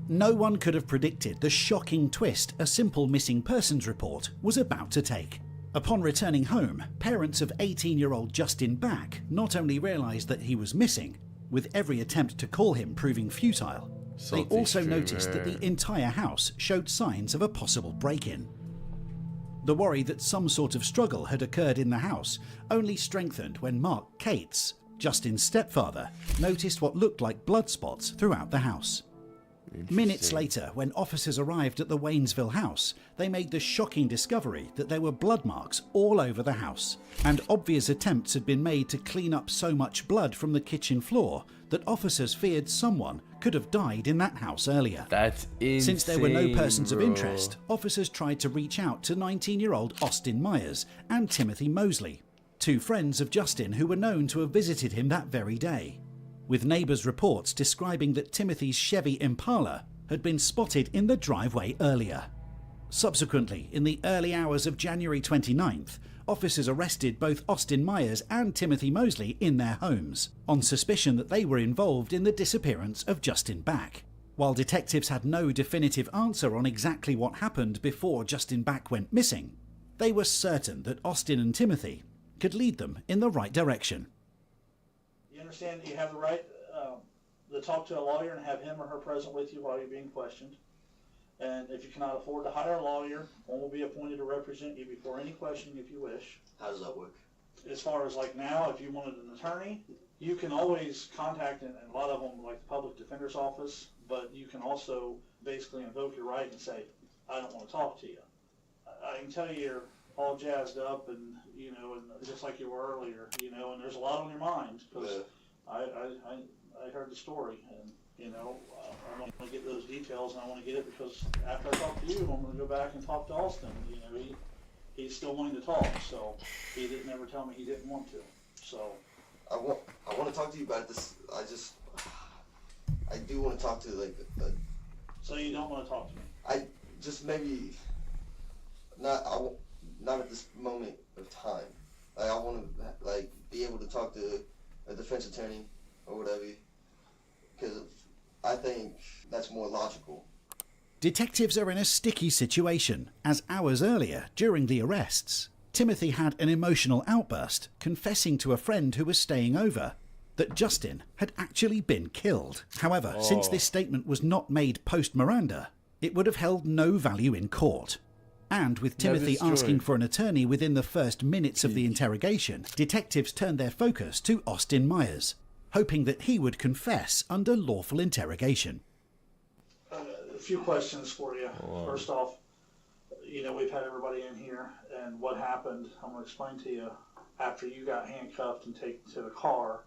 no one could have predicted the shocking twist a simple missing persons report was about to take. Upon returning home, parents of 18-year-old Justin Back not only realised that he was missing, with every attempt to call him proving futile, they also noticed that the entire house showed signs of a possible break-in. The worry that some sort of struggle had occurred in the house only strengthened when Mark Cates, Justin's stepfather, noticed what looked like blood spots throughout the house. Minutes later, when officers arrived at the Waynesville house, they made the shocking discovery that there were blood marks all over the house, and obvious attempts had been made to clean up so much blood from the kitchen floor that officers feared someone could have died in that house earlier. That's insane, Since there were no persons of bro. interest, officers tried to reach out to 19-year-old Austin Myers and Timothy Mosley, two friends of Justin who were known to have visited him that very day, with neighbours' reports describing that Timothy's Chevy Impala had been spotted in the driveway earlier. Subsequently, in the early hours of January 29th, officers arrested both Austin Myers and Timothy Mosley in their homes, on suspicion that they were involved in the disappearance of Justin Back. While detectives had no definitive answer on exactly what happened before Justin Back went missing, they were certain that Austin and Timothy could lead them in the right direction. You understand that you have the right to talk to a lawyer and have him or her present with you while you're being questioned. And if you cannot afford to hire a lawyer, one will be appointed to represent you before any questioning if you wish. How does that work? As far as like now, if you wanted an attorney, you can always contact, and a lot of them like the public defender's office, but you can also basically invoke your right and say, I don't want to talk to you. I can tell you you're all jazzed up and, you know, and just like you were earlier, you know, and there's a lot on your mind because I heard the story and, you know, I want to get those details and I want to get it because after I talk to you, I'm going to go back and talk to Austin. You know, he's still wanting to talk, so he didn't ever tell me he didn't want to. So I want to talk to you about this. I do want to talk to So you don't want to talk to me? I just maybe not at this moment of time. Like I want to be able to talk to a defense attorney or whatever, because I think that's more logical. Detectives are in a sticky situation, as hours earlier, during the arrests, Timothy had an emotional outburst confessing to a friend who was staying over that Justin had actually been killed. However, since this statement was not made post-Miranda, it would have held no value in court. And with Timothy asking for an attorney within the first minutes of the interrogation, detectives turned their focus to Austin Myers, hoping that he would confess under lawful interrogation. A few questions for you. First off, you know, we've had everybody in here, and what happened, I'm going to explain to you, after you got handcuffed and taken to the car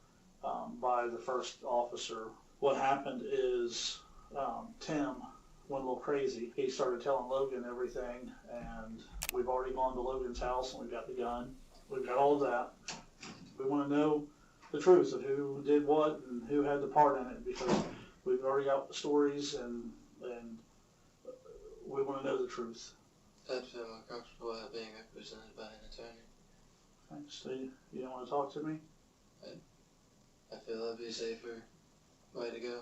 by the first officer. What happened is Tim went a little crazy. He started telling Logan everything, and we've already gone to Logan's house, and we've got the gun. We've got all of that. We want to know the truth of who did what and who had the part in it, because we've already got the stories, and we want to know the truth. I'd feel more comfortable being represented by an attorney. Thanks. So you don't want to talk to me? I feel that'd be a safer way to go.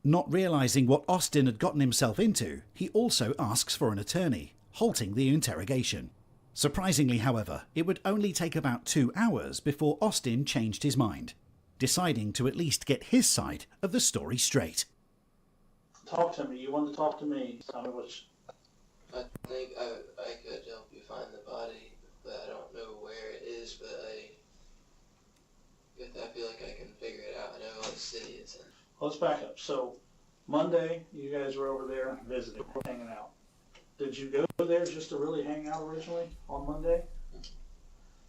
Not realising what Austin had gotten himself into, he also asks for an attorney, halting the interrogation. Surprisingly, however, it would only take about 2 hours before Austin changed his mind, deciding to at least get his side of the story straight. Talk to me. You want to talk to me. Tell me what's... I think I could help you find the body, but I don't know where it is, but I feel like I can figure it out. I know what city it's in. Let's back up. So, Monday, you guys were over there visiting, hanging out. Did you go there just to really hang out originally on Monday?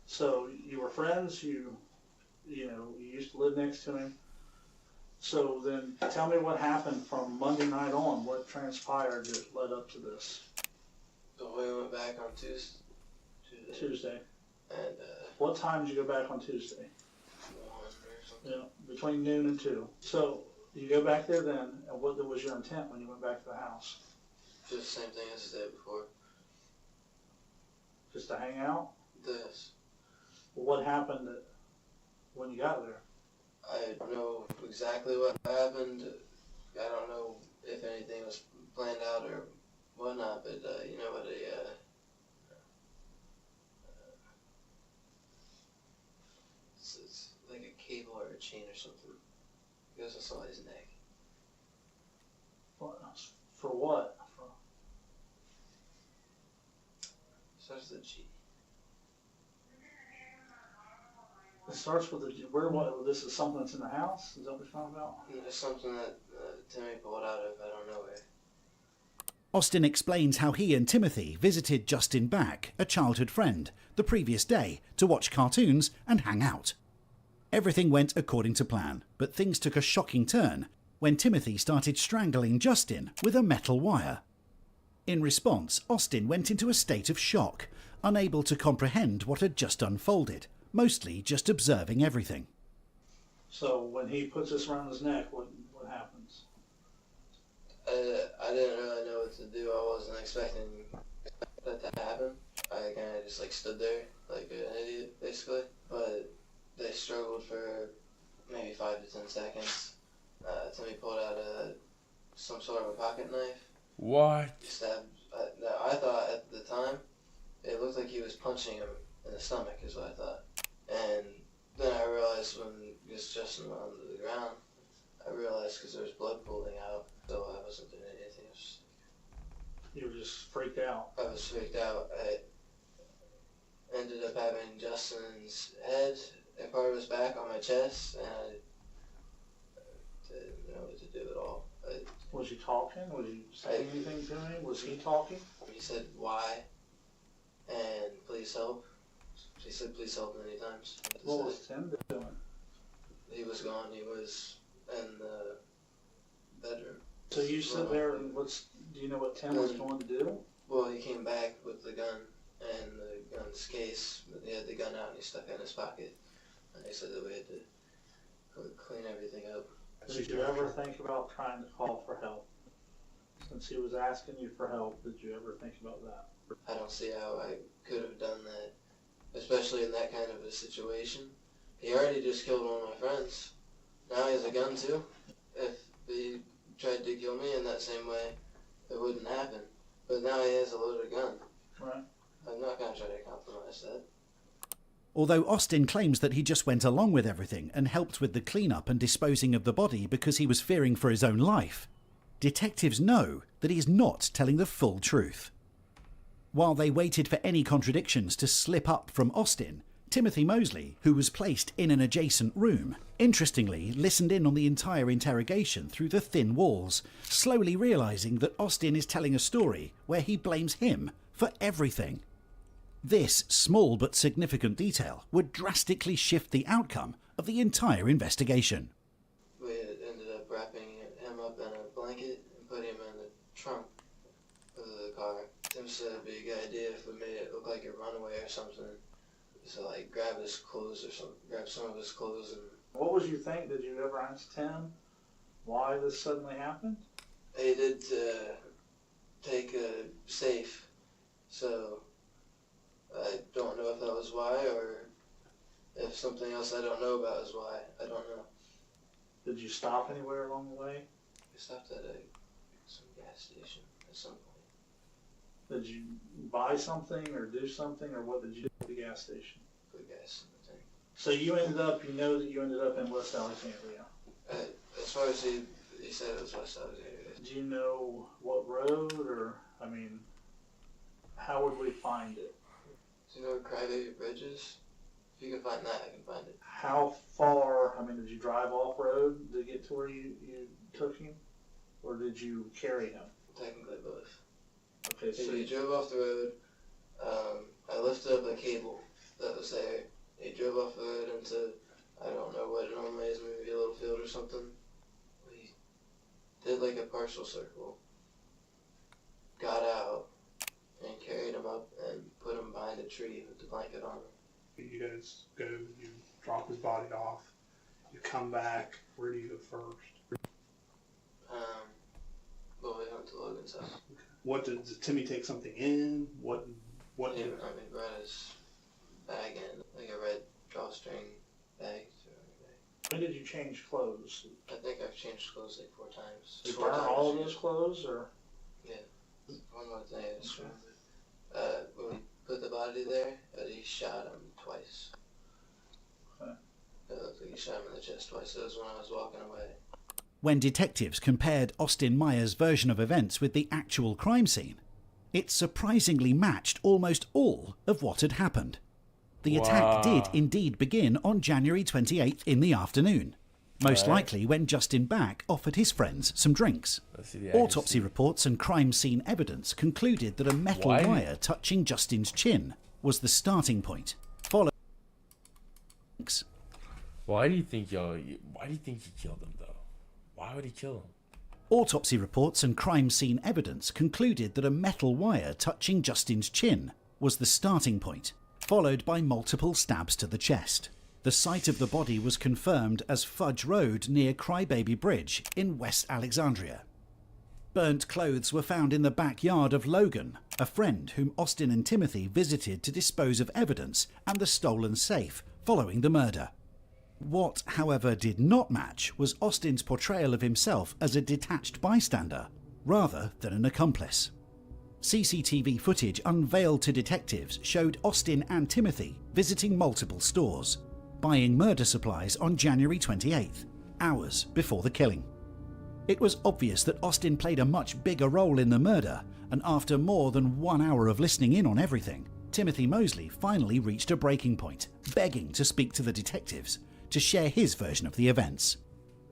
So, you were friends, you used to live next to him. So then, tell me what happened from Monday night on, what transpired that led up to this? So we went back on Tuesday. And what time did you go back on Tuesday? 1 or something. Yeah, between noon and 2. So, you go back there then, and what was your intent when you went back to the house? Just the same thing as the day before. Just to hang out? This. Well, what happened when you got there? I don't know exactly what happened. I don't know if anything was planned out or whatnot, but you know what it's like a cable or a chain or something. It goes on somebody's neck. What? For what? Starts with a G. It starts with a G. Where? What? This is something that's in the house? Is that what you're talking about? It's something that Timmy pulled out of I don't know where. Austin explains how he and Timothy visited Justin Back, a childhood friend, the previous day to watch cartoons and hang out. Everything went according to plan, but things took a shocking turn when Timothy started strangling Justin with a metal wire. In response, Austin went into a state of shock, unable to comprehend what had just unfolded, mostly just observing everything. So when he puts this around his neck, what happens? I didn't really know what to do. I wasn't expecting that to happen. I kind of just like stood there like an idiot, basically. But they struggled for maybe 5 to 10 seconds. Timmy pulled out some sort of a pocket knife. What? Stabbed. I thought at the time it looked like he was punching him in the stomach, is what I thought. And then I realized when Justin went onto the ground, I realized because there was blood pooling out, so I wasn't doing anything. You were just freaked out. I was freaked out. I ended up having Justin's head and part of his back on my chest, and I didn't know what to do at all. Was he talking? Was you saying anything to him? Was he talking? He said, "Why?" and "Please help." He said, "Please help" many times. What was Tim doing? He was gone. He was in the bedroom. So you sit there and do you know what Tim was going to do? Well, he came back with the gun and the gun's case. He had the gun out and he stuck it in his pocket. And he said that we had to clean everything up. Did you ever think about trying to call for help? Since he was asking you for help, did you ever think about that? I don't see how I could have done that, especially in that kind of a situation. He already just killed one of my friends. Now he has a gun too. If he tried to kill me in that same way, it wouldn't happen. But now he has a loaded gun. Right. I'm not going to try to compromise that. Although Austin claims that he just went along with everything and helped with the cleanup and disposing of the body because he was fearing for his own life, detectives know that he's not telling the full truth. While they waited for any contradictions to slip up from Austin, Timothy Mosley, who was placed in an adjacent room, interestingly listened in on the entire interrogation through the thin walls, slowly realizing that Austin is telling a story where he blames him for everything. This small but significant detail would drastically shift the outcome of the entire investigation. We ended up wrapping him up in a blanket and putting him in the trunk of the car. Tim said it'd be a good idea if we made it look like a runaway or something. So like grab his clothes or something, grab some of his clothes and... What was you think? Did you ever ask Tim why this suddenly happened? They did take a safe, so I don't know if that was why or if something else I don't know about is why. I don't know. Did you stop anywhere along the way? We stopped at some gas station at some point. Did you buy something or do something, or what did you do at the gas station? Put gas in the tank. So you ended up in West Alexandria. As far as he said it was West Alexandria. Do you know what road, or, I mean, how would we find it? Do you know where Crybaby Bridge is? If you can find that, I can find it. How far, I mean, did you drive off-road to get to where you took him? Or did you carry him? Technically both. Okay, so he drove off the road. I lifted up a cable that was there. He drove off the road into, I don't know what it normally is, maybe a little field or something. We did like a partial circle, got out, and carried him up and put him behind a tree with the blanket on him. You guys go, you drop his body off, you come back. Where do you go first? Well, we went to Logan's house. What did Timmy take something in? What What? Yeah, I mean, red is bag and like a red drawstring bag. When did you change clothes? I think I've changed clothes like 4 times. Did you 4 burn times. all of those clothes, or? Yeah. One more thing I just remembered. When we put the body there, he shot him twice. Okay. It looked like he shot him in the chest twice. It was when I was walking away. When detectives compared Austin Myers' version of events with the actual crime scene, it surprisingly matched almost all of what had happened. The attack did indeed begin on January 28th in the afternoon, most likely when Justin Back offered his friends some drinks. Autopsy reports and crime scene evidence concluded that a metal wire touching Justin's chin was the starting point, followed by drinks. Why do you think he killed him, though? Why would he kill him? Autopsy reports and crime scene evidence concluded that a metal wire touching Justin's chin was the starting point, followed by multiple stabs to the chest. The site of the body was confirmed as Fudge Road near Crybaby Bridge in West Alexandria. Burnt clothes were found in the backyard of Logan, a friend whom Austin and Timothy visited to dispose of evidence and the stolen safe following the murder. What, however, did not match was Austin's portrayal of himself as a detached bystander, rather than an accomplice. CCTV footage unveiled to detectives showed Austin and Timothy visiting multiple stores, buying murder supplies on January 28th, hours before the killing. It was obvious that Austin played a much bigger role in the murder, and after more than 1 hour of listening in on everything, Timothy Mosley finally reached a breaking point, begging to speak to the detectives to share his version of the events.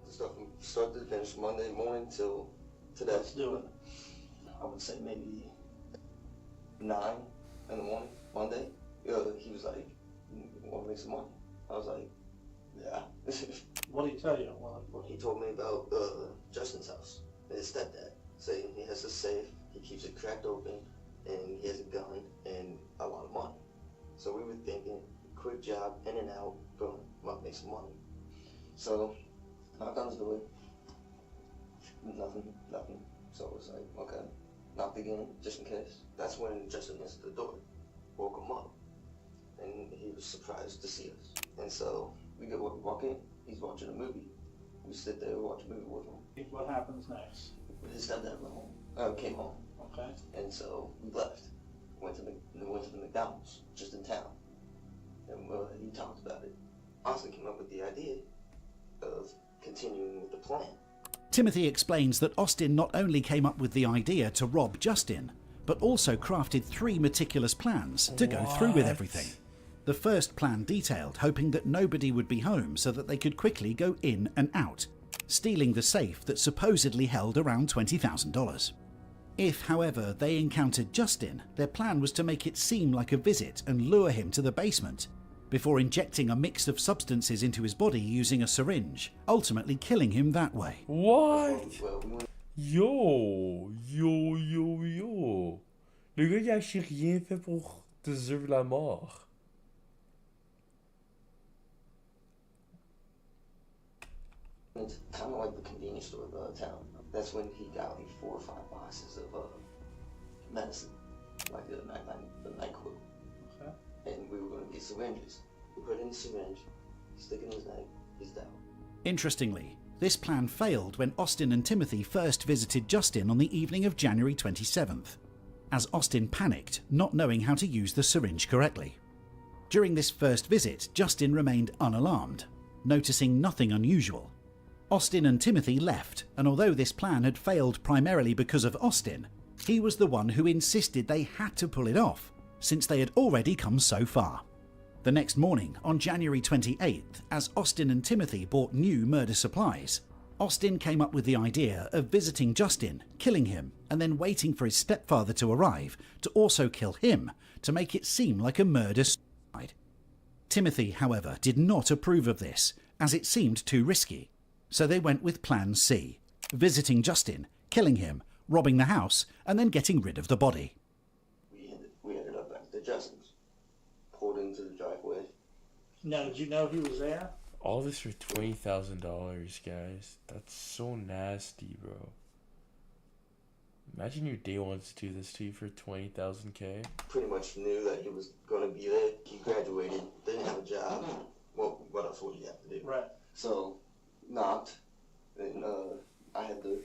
Stuff from start to finish Monday morning till today. Let's do it. I would say maybe 9 in the morning, Monday. He was like, "You want to make some money?" I was like, "Yeah." What did he tell you? He told me about Justin's house, his stepdad, saying he has a safe, he keeps it cracked open, and he has a gun and a lot of money. So we were thinking, quick job, in and out, boom, might make some money. So, knocked on his door, nothing. So it was like, okay, knocked again, just in case. That's when Justin answered the door, woke him up, and he was surprised to see us. And so we walk in, he's watching a movie. We sit there and watch a movie with him. What happens next? His stepdad went home, came home. Okay. And so we left, went to the McDonald's, just in town. And he talked about it. Austin came up with the idea of continuing with the plan. Timothy explains that Austin not only came up with the idea to rob Justin, but also crafted 3 meticulous plans to go through with everything. The first plan detailed hoping that nobody would be home so that they could quickly go in and out, stealing the safe that supposedly held around $20,000. If, however, they encountered Justin, their plan was to make it seem like a visit and lure him to the basement, before injecting a mix of substances into his body using a syringe, ultimately killing him that way. What? Yo. Le gars, il a rien fait pour deserve la mort. It's kind of like the convenience store of town. That's when he got like 4 or 5 boxes of medicine, like the NyQuil. Okay. And we were going to get syringes. We put in the syringe, stick it in his neck, he's down. Interestingly, this plan failed when Austin and Timothy first visited Justin on the evening of January 27th, as Austin panicked, not knowing how to use the syringe correctly. During this first visit, Justin remained unalarmed, noticing nothing unusual. Austin and Timothy left, and although this plan had failed primarily because of Austin, he was the one who insisted they had to pull it off, since they had already come so far. The next morning, on January 28th, as Austin and Timothy bought new murder supplies, Austin came up with the idea of visiting Justin, killing him, and then waiting for his stepfather to arrive to also kill him to make it seem like a murder-suicide. Timothy, however, did not approve of this, as it seemed too risky. So they went with Plan C, visiting Justin, killing him, robbing the house, and then getting rid of the body. We ended up back to Justin's, pulled into the driveway. Now, did you know he was there? All this for $20,000, guys. That's so nasty, bro. Imagine your day wants to do this to you for 20,000K. Pretty much knew that he was going to be there. He graduated, didn't have a job. Well, what else would he have to do? Right. So, knocked, and I had the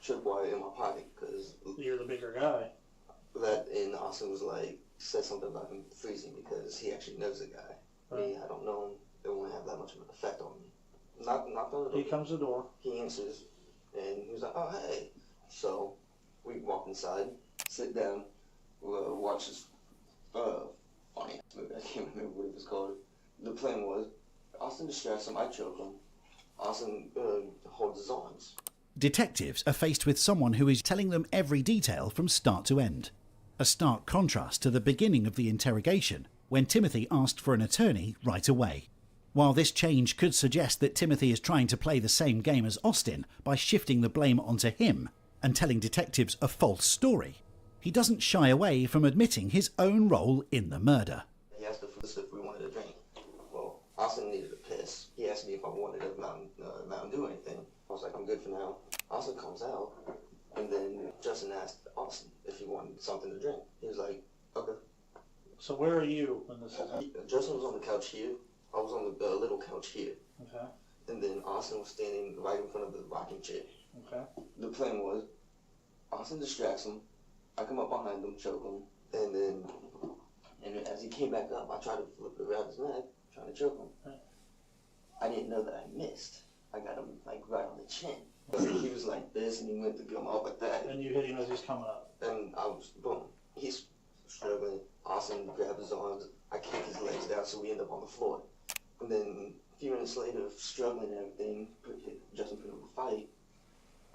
tripwire in my pocket because you're the bigger guy. That, and Austin was like, said something about him freezing because he actually knows the guy. Right. Me, I don't know him. It won't have that much of an effect on me. Knocked on the door. He comes to the door. He answers, and he was like, "Oh, hey." So we walk inside, sit down, watch this funny movie. I can't remember what it was called. The plan was, Austin distracts him, I choke him. Austin holds his arms. Detectives are faced with someone who is telling them every detail from start to end. A stark contrast to the beginning of the interrogation, when Timothy asked for an attorney right away. While this change could suggest that Timothy is trying to play the same game as Austin by shifting the blame onto him and telling detectives a false story, he doesn't shy away from admitting his own role in the murder. He asked us if we wanted a drink. Well, Austin needed a piss. He asked me if I wanted a Mountain Dew or anything. I was like, I'm good for now. Austin comes out, and then Justin asked Austin if he wanted something to drink. He was like, okay. So where are you when this is happening? Justin was on the couch here. I was on the little couch here. Okay. And then Austin was standing right in front of the rocking chair. Okay. The plan was, Austin distracts him. I come up behind him, choke him, and then as he came back up, I tried to flip it around his neck, trying to choke him. Right. I didn't know that I missed. I got him like right on the chin. He was like this, and he went to come up like that. And you hit him as he's coming up. And I was, boom. He's struggling. Austin grabbed his arms. I kicked his legs down, so we end up on the floor. And then a few minutes later, struggling and everything, Justin put up a fight.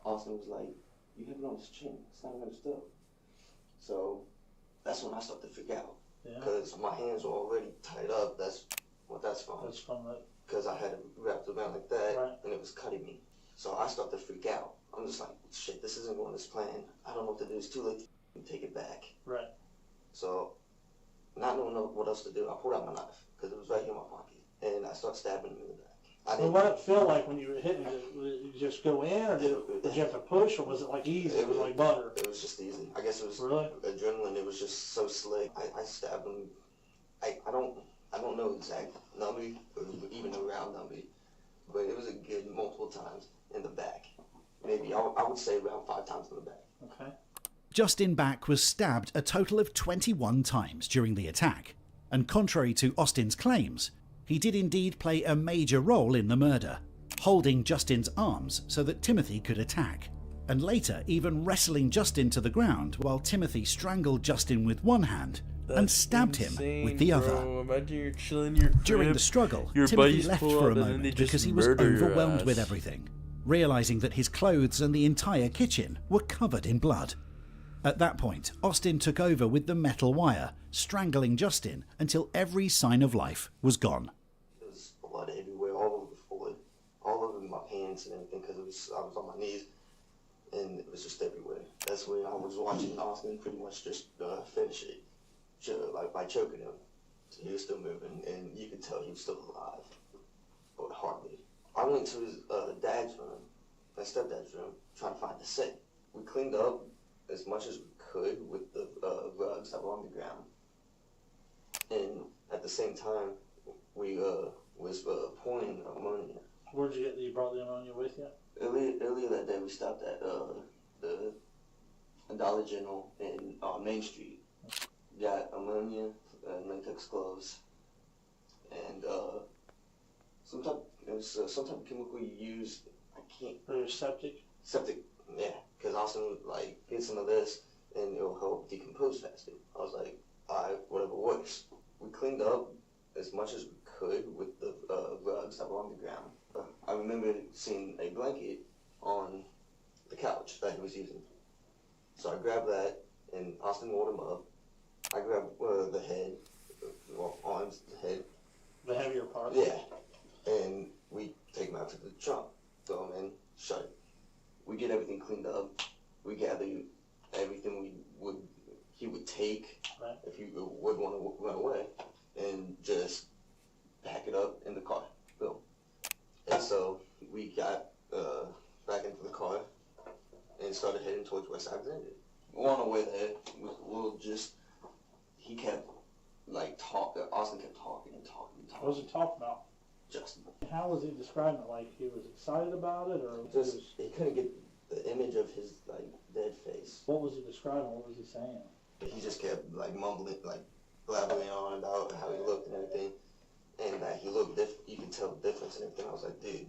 Austin was like, "You have it on his chin. It's not on his throat." So that's when I started to freak out. Because my hands were already tied up. That's what that's from. That's from that. Because I had it wrapped around like that, Right. and it was cutting me. So I started to freak out. I'm just like, shit, this isn't going as planned. I don't know what to do. It's too late to take it back. Right. So, not knowing what else to do, I pulled out my knife because it was right here in my pocket, and I started stabbing him in the back. Well, what did it feel like when you were hitting it? Did you just go in, or did you have to push, or was it like easy? It was like butter. It was just easy. I guess it was really adrenaline. It was just so slick. I stabbed him. I don't know exact number, or even a round number, but it was a good multiple times in the back. Maybe I would say around 5 times in the back. Okay. Justin Back was stabbed a total of 21 times during the attack, and contrary to Austin's claims, he did indeed play a major role in the murder, holding Justin's arms so that Timothy could attack, and later even wrestling Justin to the ground while Timothy strangled Justin with one hand and stabbed him with the other. Imagine you're chilling in your crib, During the struggle, your Timothy buddies left pull for a up, and then they moment just because he was murder your overwhelmed ass. with everything, realizing that his clothes and the entire kitchen were covered in blood. At that point, Austin took over with the metal wire, strangling Justin until every sign of life was gone. There was blood everywhere, all over the floor, all over my pants and everything, because I was on my knees, and it was just everywhere. That's when I was watching Austin pretty much just finish it, like by choking him. So he was still moving, and you could tell he was still alive, but hardly. I went to his dad's room, my stepdad's room, trying to find the safe. We cleaned up as much as we could with the rugs that were on the ground. And at the same time, we was pouring ammonia. Where'd you get? You brought the ammonia with you? Earlier that day, we stopped at the Dollar General in Main Street. Got ammonia, latex gloves, and some type of chemical you use. I can't. Or septic? Septic, yeah. Because Austin would like get some of this, and it'll help decompose faster. I was like, alright, whatever works. We cleaned up as much as we could with the rugs that were on the ground. I remember seeing a blanket on the couch that he was using. So I grabbed that, and Austin rolled him up. I grabbed the head, arms, the head. The heavier part? Yeah. And we take him out to the trunk, throw him in, shut it. We get everything cleaned up. We gather everything he would take if he would want to run away, and just pack it up in the car. Boom. And so we got back into the car and started heading towards West Alexandria. On the way there, he kept, Austin kept talking and talking and talking. What was he talking about? Justin. How was he describing it? Like he was excited about it, or He couldn't get the image of his, dead face. what was he describing? What was he saying? He just kept, mumbling, blabbering on about how he looked and everything. And that he looked different. You could tell the difference and everything. I was like, dude,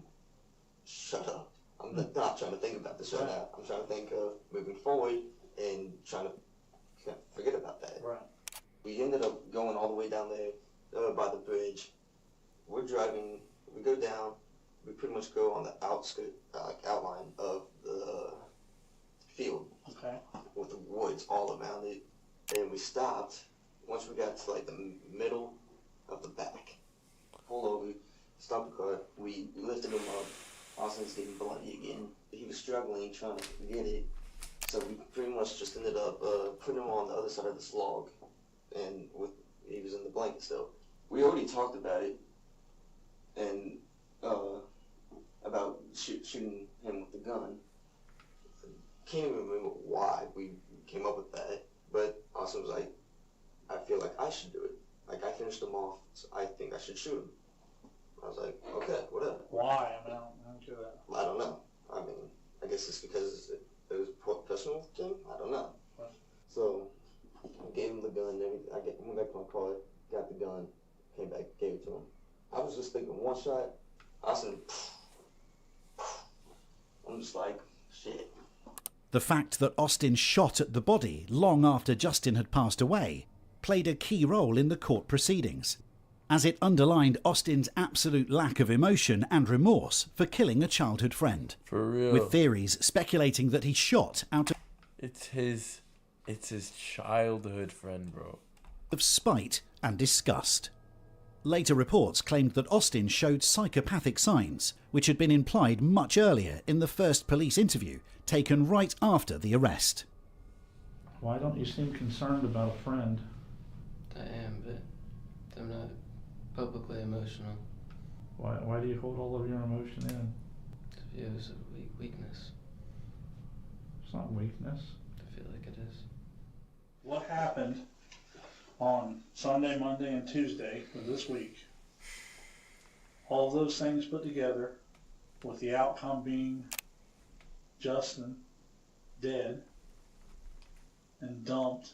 shut up. I'm not trying to think about this right now. I'm trying to think of moving forward and trying to forget about that. Right. We ended up going all the way down there by the bridge. We're driving, we go down, we pretty much go on the outline of the field. Okay. With the woods all around it. And we stopped once we got to the middle of the back. Pulled over, stopped the car, we lifted him up. Austin's getting bloody again. He was struggling, trying to get it. So we pretty much just ended up putting him on the other side of this log. And he was in the blanket still. We already talked about it. And about shooting him with the gun. Can't even remember why we came up with that. But Austin was like, I feel like I should do it. I finished him off, so I think I should shoot him. I was like, okay, whatever. Why? I don't get that. I don't know. I guess it's because it was a personal thing. I don't know. Right. So I gave him the gun. Went back to my car, got the gun, came back, gave it to him. I was just thinking one shot. Austin, I'm just like, shit. The fact that Austin shot at the body long after Justin had passed away played a key role in the court proceedings, as it underlined Austin's absolute lack of emotion and remorse for killing a childhood friend. For real. With theories speculating that he shot out It's his childhood friend, bro. of spite and disgust. Later reports claimed that Austin showed psychopathic signs, which had been implied much earlier in the first police interview taken right after the arrest. Why don't you seem concerned about a friend? I am, but I'm not publicly emotional. Why do you hold all of your emotion in? It was a weakness. It's not weakness. I feel like it is. What happened on Sunday, Monday, and Tuesday of this week? All of those things put together, with the outcome being Justin dead and dumped,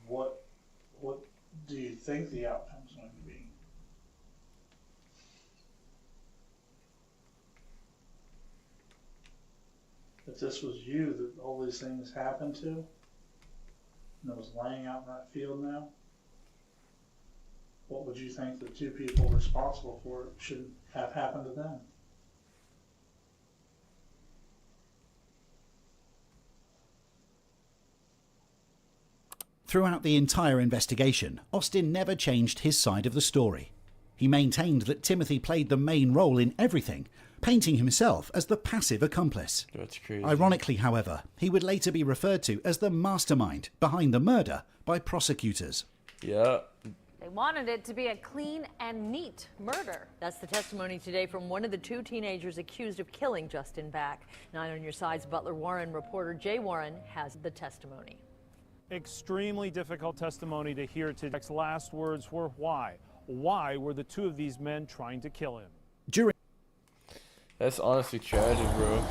what do you think the outcome's going to be? If this was you that all these things happened to, and it was laying out in that field now, what would you think the two people responsible for it should have happened to them? Throughout the entire investigation, Austin never changed his side of the story. He maintained that Timothy played the main role in everything, painting himself as the passive accomplice. That's crazy. Ironically, however, he would later be referred to as the mastermind behind the murder by prosecutors. Yeah. They wanted it to be a clean and neat murder. That's the testimony today from one of the two teenagers accused of killing Justin Back. 9 on your side's Butler Warren reporter Jay Warren has the testimony. Extremely difficult testimony to hear today. His last words were why? Why were the two of these men trying to kill him? That's honestly tragic, bro.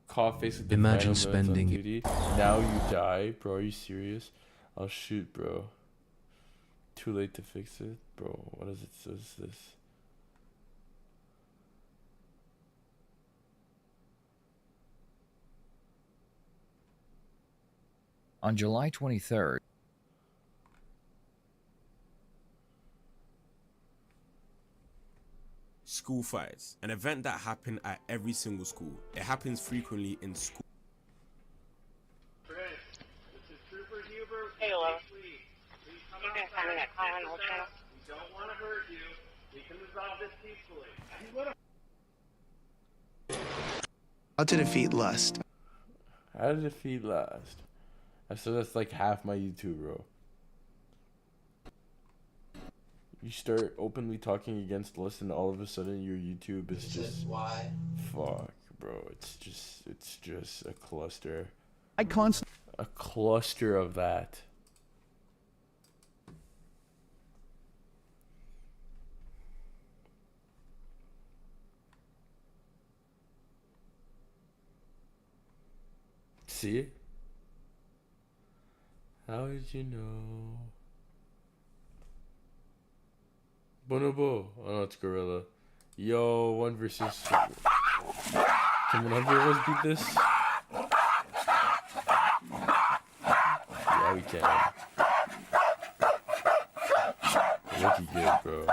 Caught face with the Imagine phantom on spending- duty. Now you die, bro. Are you serious? I'll shoot, bro. Too late to fix it, bro. What is it? What is this? On July 23rd, School fights, an event that happened at every single school. It happens frequently in school. Chris, this is Trooper Hubert. Hello. Please come You guys outside. having a call on hold channel? We don't want to hurt you. We can resolve this peacefully. How to defeat lust. How to defeat lust. So that's like half my YouTube, bro. You start openly talking against lust, and all of a sudden your YouTube is just why? fuck, bro. It's just a cluster. Icons. A cluster of that. See it? How did you know? Bonobo. Oh no, it's Gorilla. Yo, 1 versus. Can one of us beat this? Yeah, we can. Looking good, bro.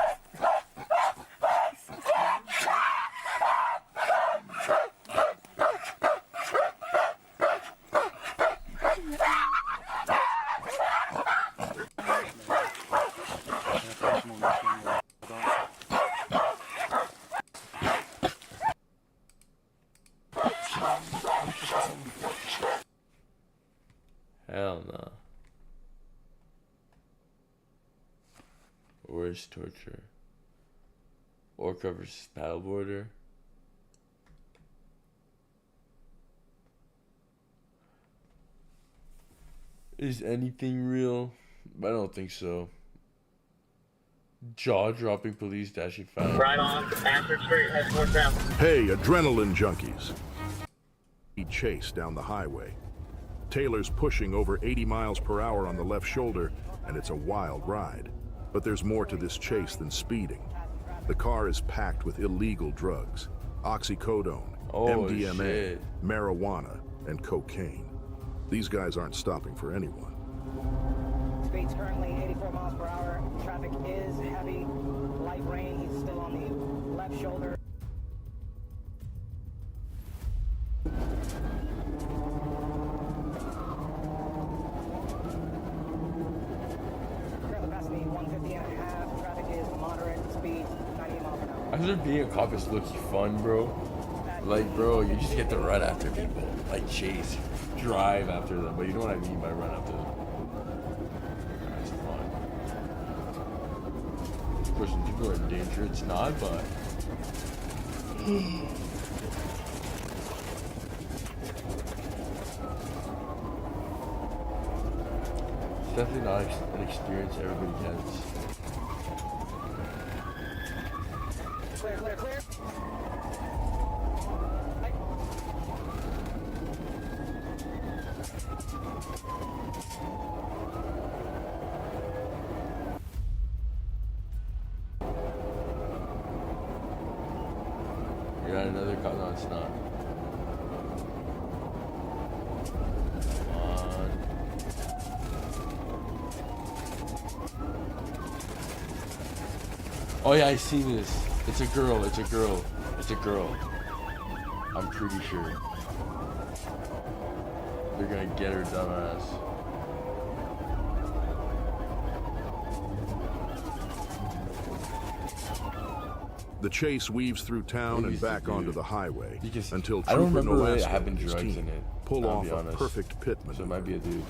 Hell no. Worst torture. Orca versus paddleboarder. Is anything real? I don't think so. Jaw-dropping police dashing fast. Right on. Ashford Street heads northbound. Hey, adrenaline junkies. He chased down the highway. Taylor's pushing over 80 miles per hour on the left shoulder, and it's a wild ride. But there's more to this chase than speeding. The car is packed with illegal drugs. Oxycodone, MDMA, shit. marijuana, and cocaine. These guys aren't stopping for anyone. Speed's currently 84 miles per hour. Traffic is heavy. Light rain. He's still on the left shoulder. Currently passing the 150 and a half. Traffic is moderate. Speed 98 miles per hour. After being a cop is looking fun, bro. Like, bro, you just get to run after people. Like, chase, drive after them. But you know what I mean by run after them. That's fun. Of course, when people are in danger, it's not, but... It's definitely not an experience everybody gets. Clear, clear, clear. You're not another cop? No, it's not. Come on. Oh yeah, I see this. It's a girl, it's a girl. It's a girl. I'm pretty sure. They're gonna get her dumbass. The chase weaves through town and back onto the highway until I don't Trooper remember really Nolasco having and his drugs team in it. pull I'll off be a honest. perfect pit maneuver. So it might be a dude.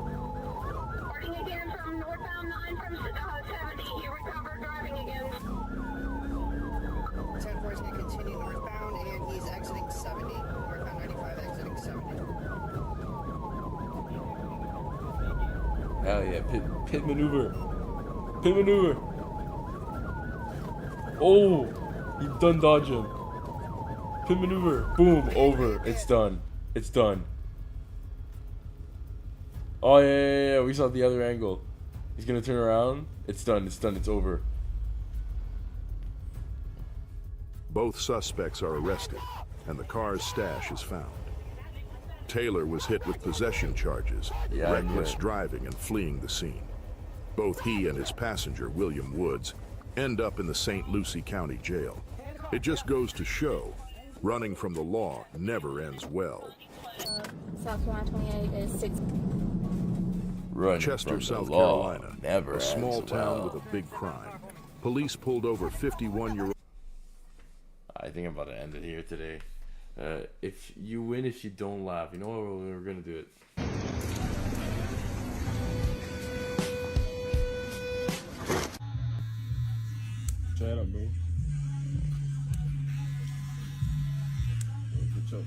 Reporting again from northbound 9 from 70. You recovered driving again. 10-4 is going to continue northbound, and he's exiting 70. Northbound 95, exiting 70. Hell yeah, pit maneuver. Pit maneuver. Oh, you done dodge him. Pit maneuver. Boom, over. It's done. It's done. Oh yeah. We saw the other angle. He's gonna turn around. It's done. It's done. It's over. Both suspects are arrested, and the car's stash is found. Taylor was hit with possession charges, Yeah, I knew reckless it. driving and fleeing the scene. Both he and his passenger, William Woods, end up in the St. Lucie County Jail. It just goes to show, running from the law never ends well. South Carolina 28 is 6. Running Chester, from the South law Carolina, never a small ends town well. with a big crime. Police pulled over 51-year-old. I think I'm about to end it here today. If you win, if you don't laugh, you know what, we're gonna do it. bro. Good job.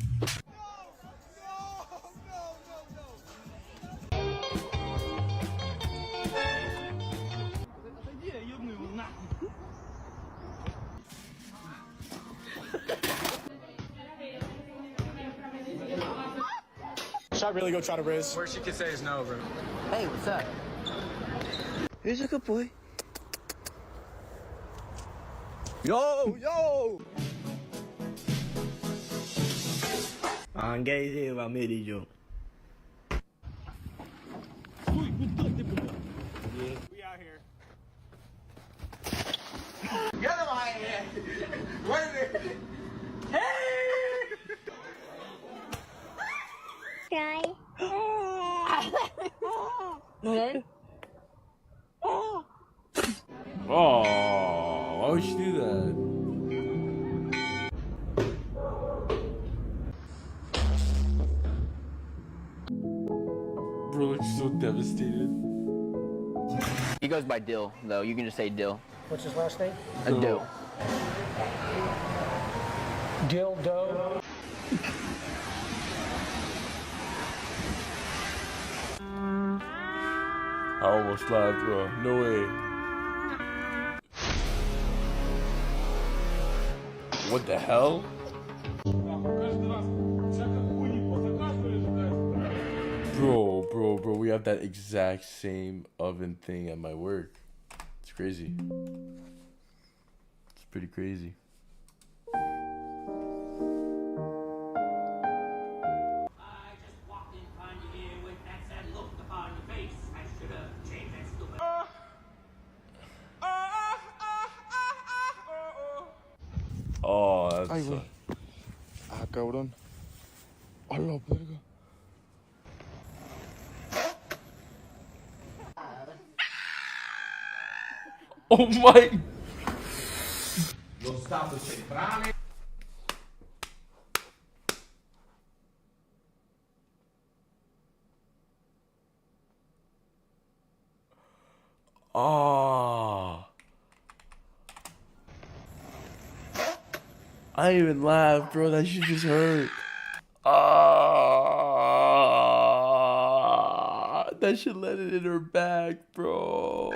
Should I really go try to Riz? Worst you can say is no, bro. Hey, what's up? Here's a good boy. Yo! Engagé va médium. We out here. Get him out of here! Wait a minute! Hey! Guy. What? Oh, why would you do that? Bro looks so devastated. He goes by Dill, though. You can just say Dill. What's his last name? Dill. Dildo. I almost laughed, bro. No way. What the hell? Bro, we have that exact same oven thing at my work. It's crazy. It's pretty crazy. Oh, that's... Ay, güey. Ah, cabrón. Hola, verga. Oh my... Lo Stato centrale. Oh. I didn't even laugh, bro. That shit just hurt. Ah, that shit landed in her back, bro.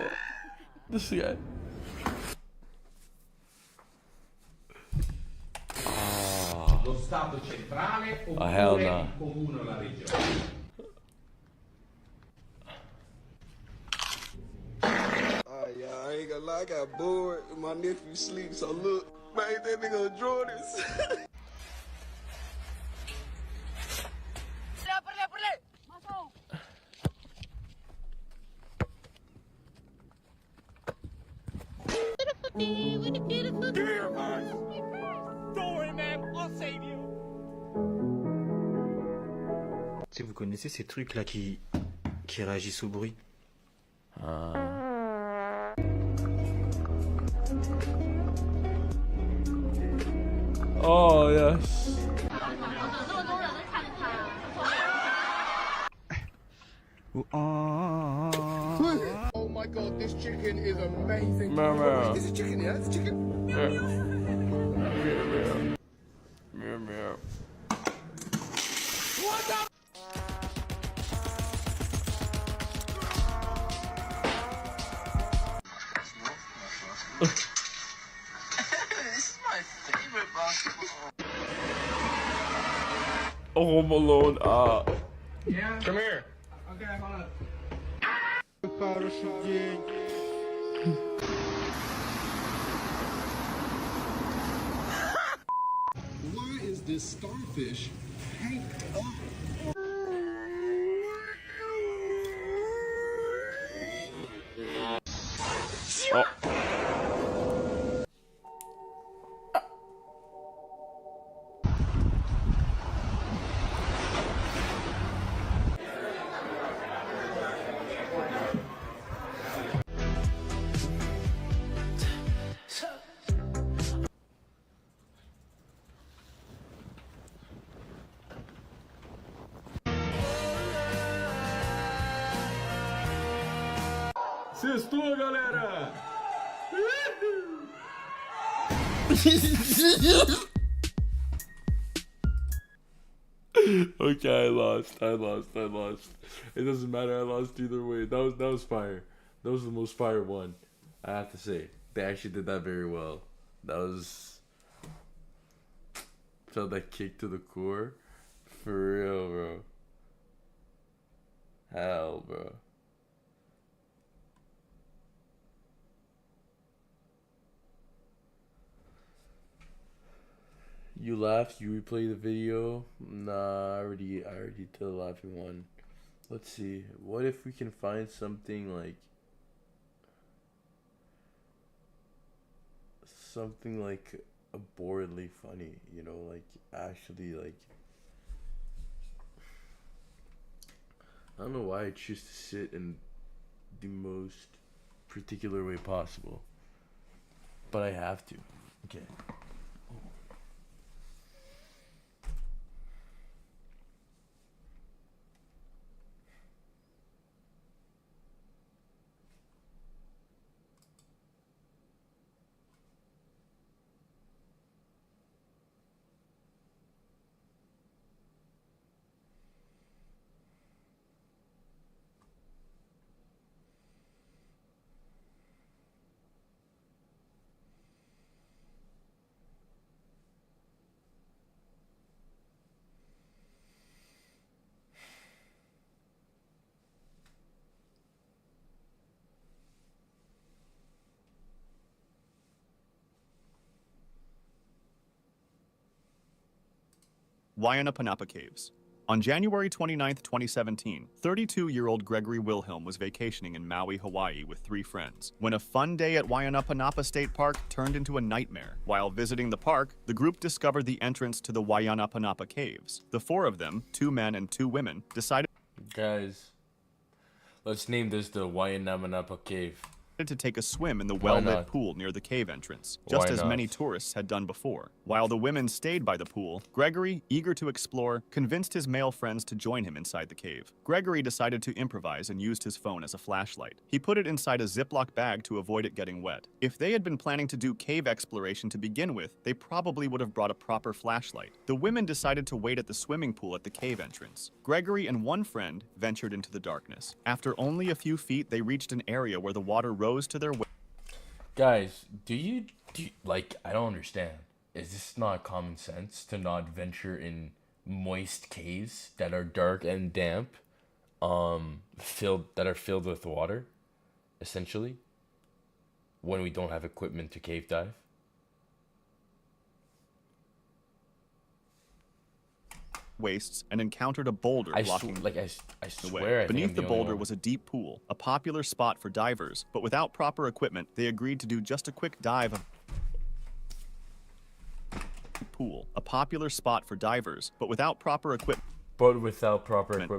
This guy. Lo Stato centrale Oh, hell oppure no. il comune o la regione. Yeah, I ain't gonna lie, I got bored. My nephew sleep, so look, man, that nigga on Jordans. Don't worry, man. I'll save you. Tu sais, vous connaissez ces trucs là qui réagissent au bruit. Oh, yes. Oh my god, this chicken is amazing. Meow. Is it chicken? Yeah, it's chicken. Meow. What the? This is my favorite basketball. Oh, Home Alone. Yeah. Come here. Okay, hold on. Why is this starfish hanging up? Oh. Sextou, galera! Okay, I lost. It doesn't matter. I lost either way. That was fire. That was the most fire one. I have to say, they actually did that very well. That was felt that kick to the core, for real, bro. Hell, bro. You laughed. You replay the video. Nah, I already did the laughing one. Let's see. What if we can find something like abhorrently funny? You know, like actually like. I don't know why I choose to sit in the most particular way possible, but I have to. Okay. Wayanapanapa Caves. On January 29, 2017, 32-year-old Gregory Wilhelm was vacationing in Maui, Hawaii with 3 friends, when a fun day at Wayanapanapa State Park turned into a nightmare. While visiting the park, the group discovered the entrance to the Wayanapanapa Caves. The 4 of them, 2 men and 2 women, decided Guys, let's name this the Wayanapanapa Cave. to take a swim in the Why well-lit not? pool near the cave entrance, just Why as not? many tourists had done before. While the women stayed by the pool, Gregory, eager to explore, convinced his male friends to join him inside the cave. Gregory decided to improvise and used his phone as a flashlight. He put it inside a Ziploc bag to avoid it getting wet. If they had been planning to do cave exploration to begin with, they probably would have brought a proper flashlight. The women decided to wait at the swimming pool at the cave entrance. Gregory and one friend ventured into the darkness. After only a few feet, they reached an area where the water rose to their waist. Guys, do you like? I don't understand. Is this not common sense to not venture in moist caves that are dark and damp, filled with water, essentially? When we don't have equipment to cave dive. Wastes and encountered a boulder blocking I the swear. way. I think Beneath I'm the only boulder one. was a deep pool, a popular spot for divers, but without proper equipment, they agreed to do just a quick dive of pool, a popular spot for divers, but without proper equipment.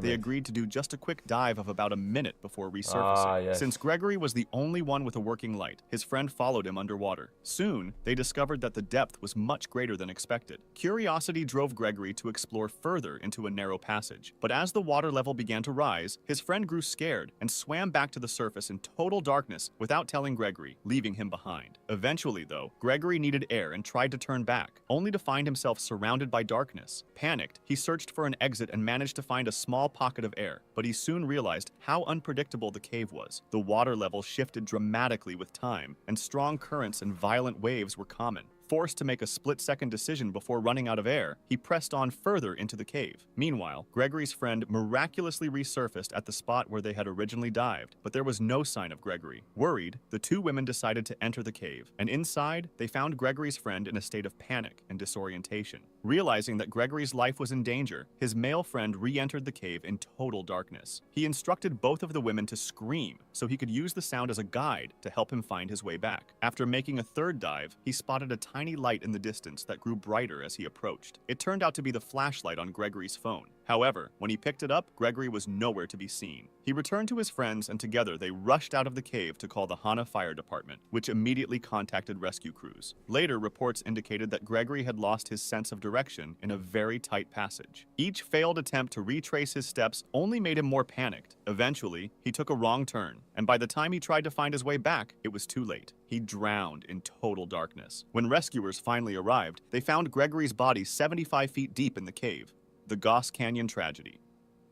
They agreed to do just a quick dive of about a minute before resurfacing. Yes. Since Gregory was the only one with a working light, his friend followed him underwater. Soon, they discovered that the depth was much greater than expected. Curiosity drove Gregory to explore further into a narrow passage. But as the water level began to rise, his friend grew scared and swam back to the surface in total darkness without telling Gregory, leaving him behind. Eventually, though, Gregory needed air and tried to turn back, only to find himself surrounded by darkness. Panicked, he searched for an exit and managed to find a small pocket of air, but he soon realized how unpredictable the cave was. The water level shifted dramatically with time, and strong currents and violent waves were common. Forced to make a split-second decision before running out of air, he pressed on further into the cave. Meanwhile, Gregory's friend miraculously resurfaced at the spot where they had originally dived, but there was no sign of Gregory. Worried, the 2 women decided to enter the cave, and inside, they found Gregory's friend in a state of panic and disorientation. Realizing that Gregory's life was in danger, his male friend re-entered the cave in total darkness. He instructed both of the women to scream, so he could use the sound as a guide to help him find his way back. After making a third dive, he spotted a tiny light in the distance that grew brighter as he approached. It turned out to be the flashlight on Gregory's phone. However, when he picked it up, Gregory was nowhere to be seen. He returned to his friends, and together they rushed out of the cave to call the Hana Fire Department, which immediately contacted rescue crews. Later, reports indicated that Gregory had lost his sense of direction in a very tight passage. Each failed attempt to retrace his steps only made him more panicked. Eventually, he took a wrong turn, and by the time he tried to find his way back, it was too late. He drowned in total darkness. When rescuers finally arrived, they found Gregory's body 75 feet deep in the cave. The Goss Canyon tragedy.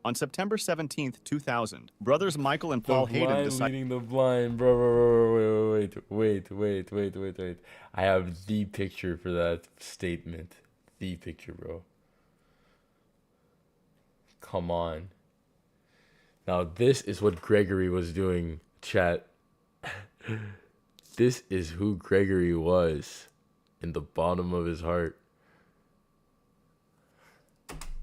On September 17, 2000, brothers Michael and Paul Hayden decided... leading the blind, bro. Wait. I have the picture for that statement. The picture, bro. Come on. Now, this is what Gregory was doing, chat. This is who Gregory was in the bottom of his heart.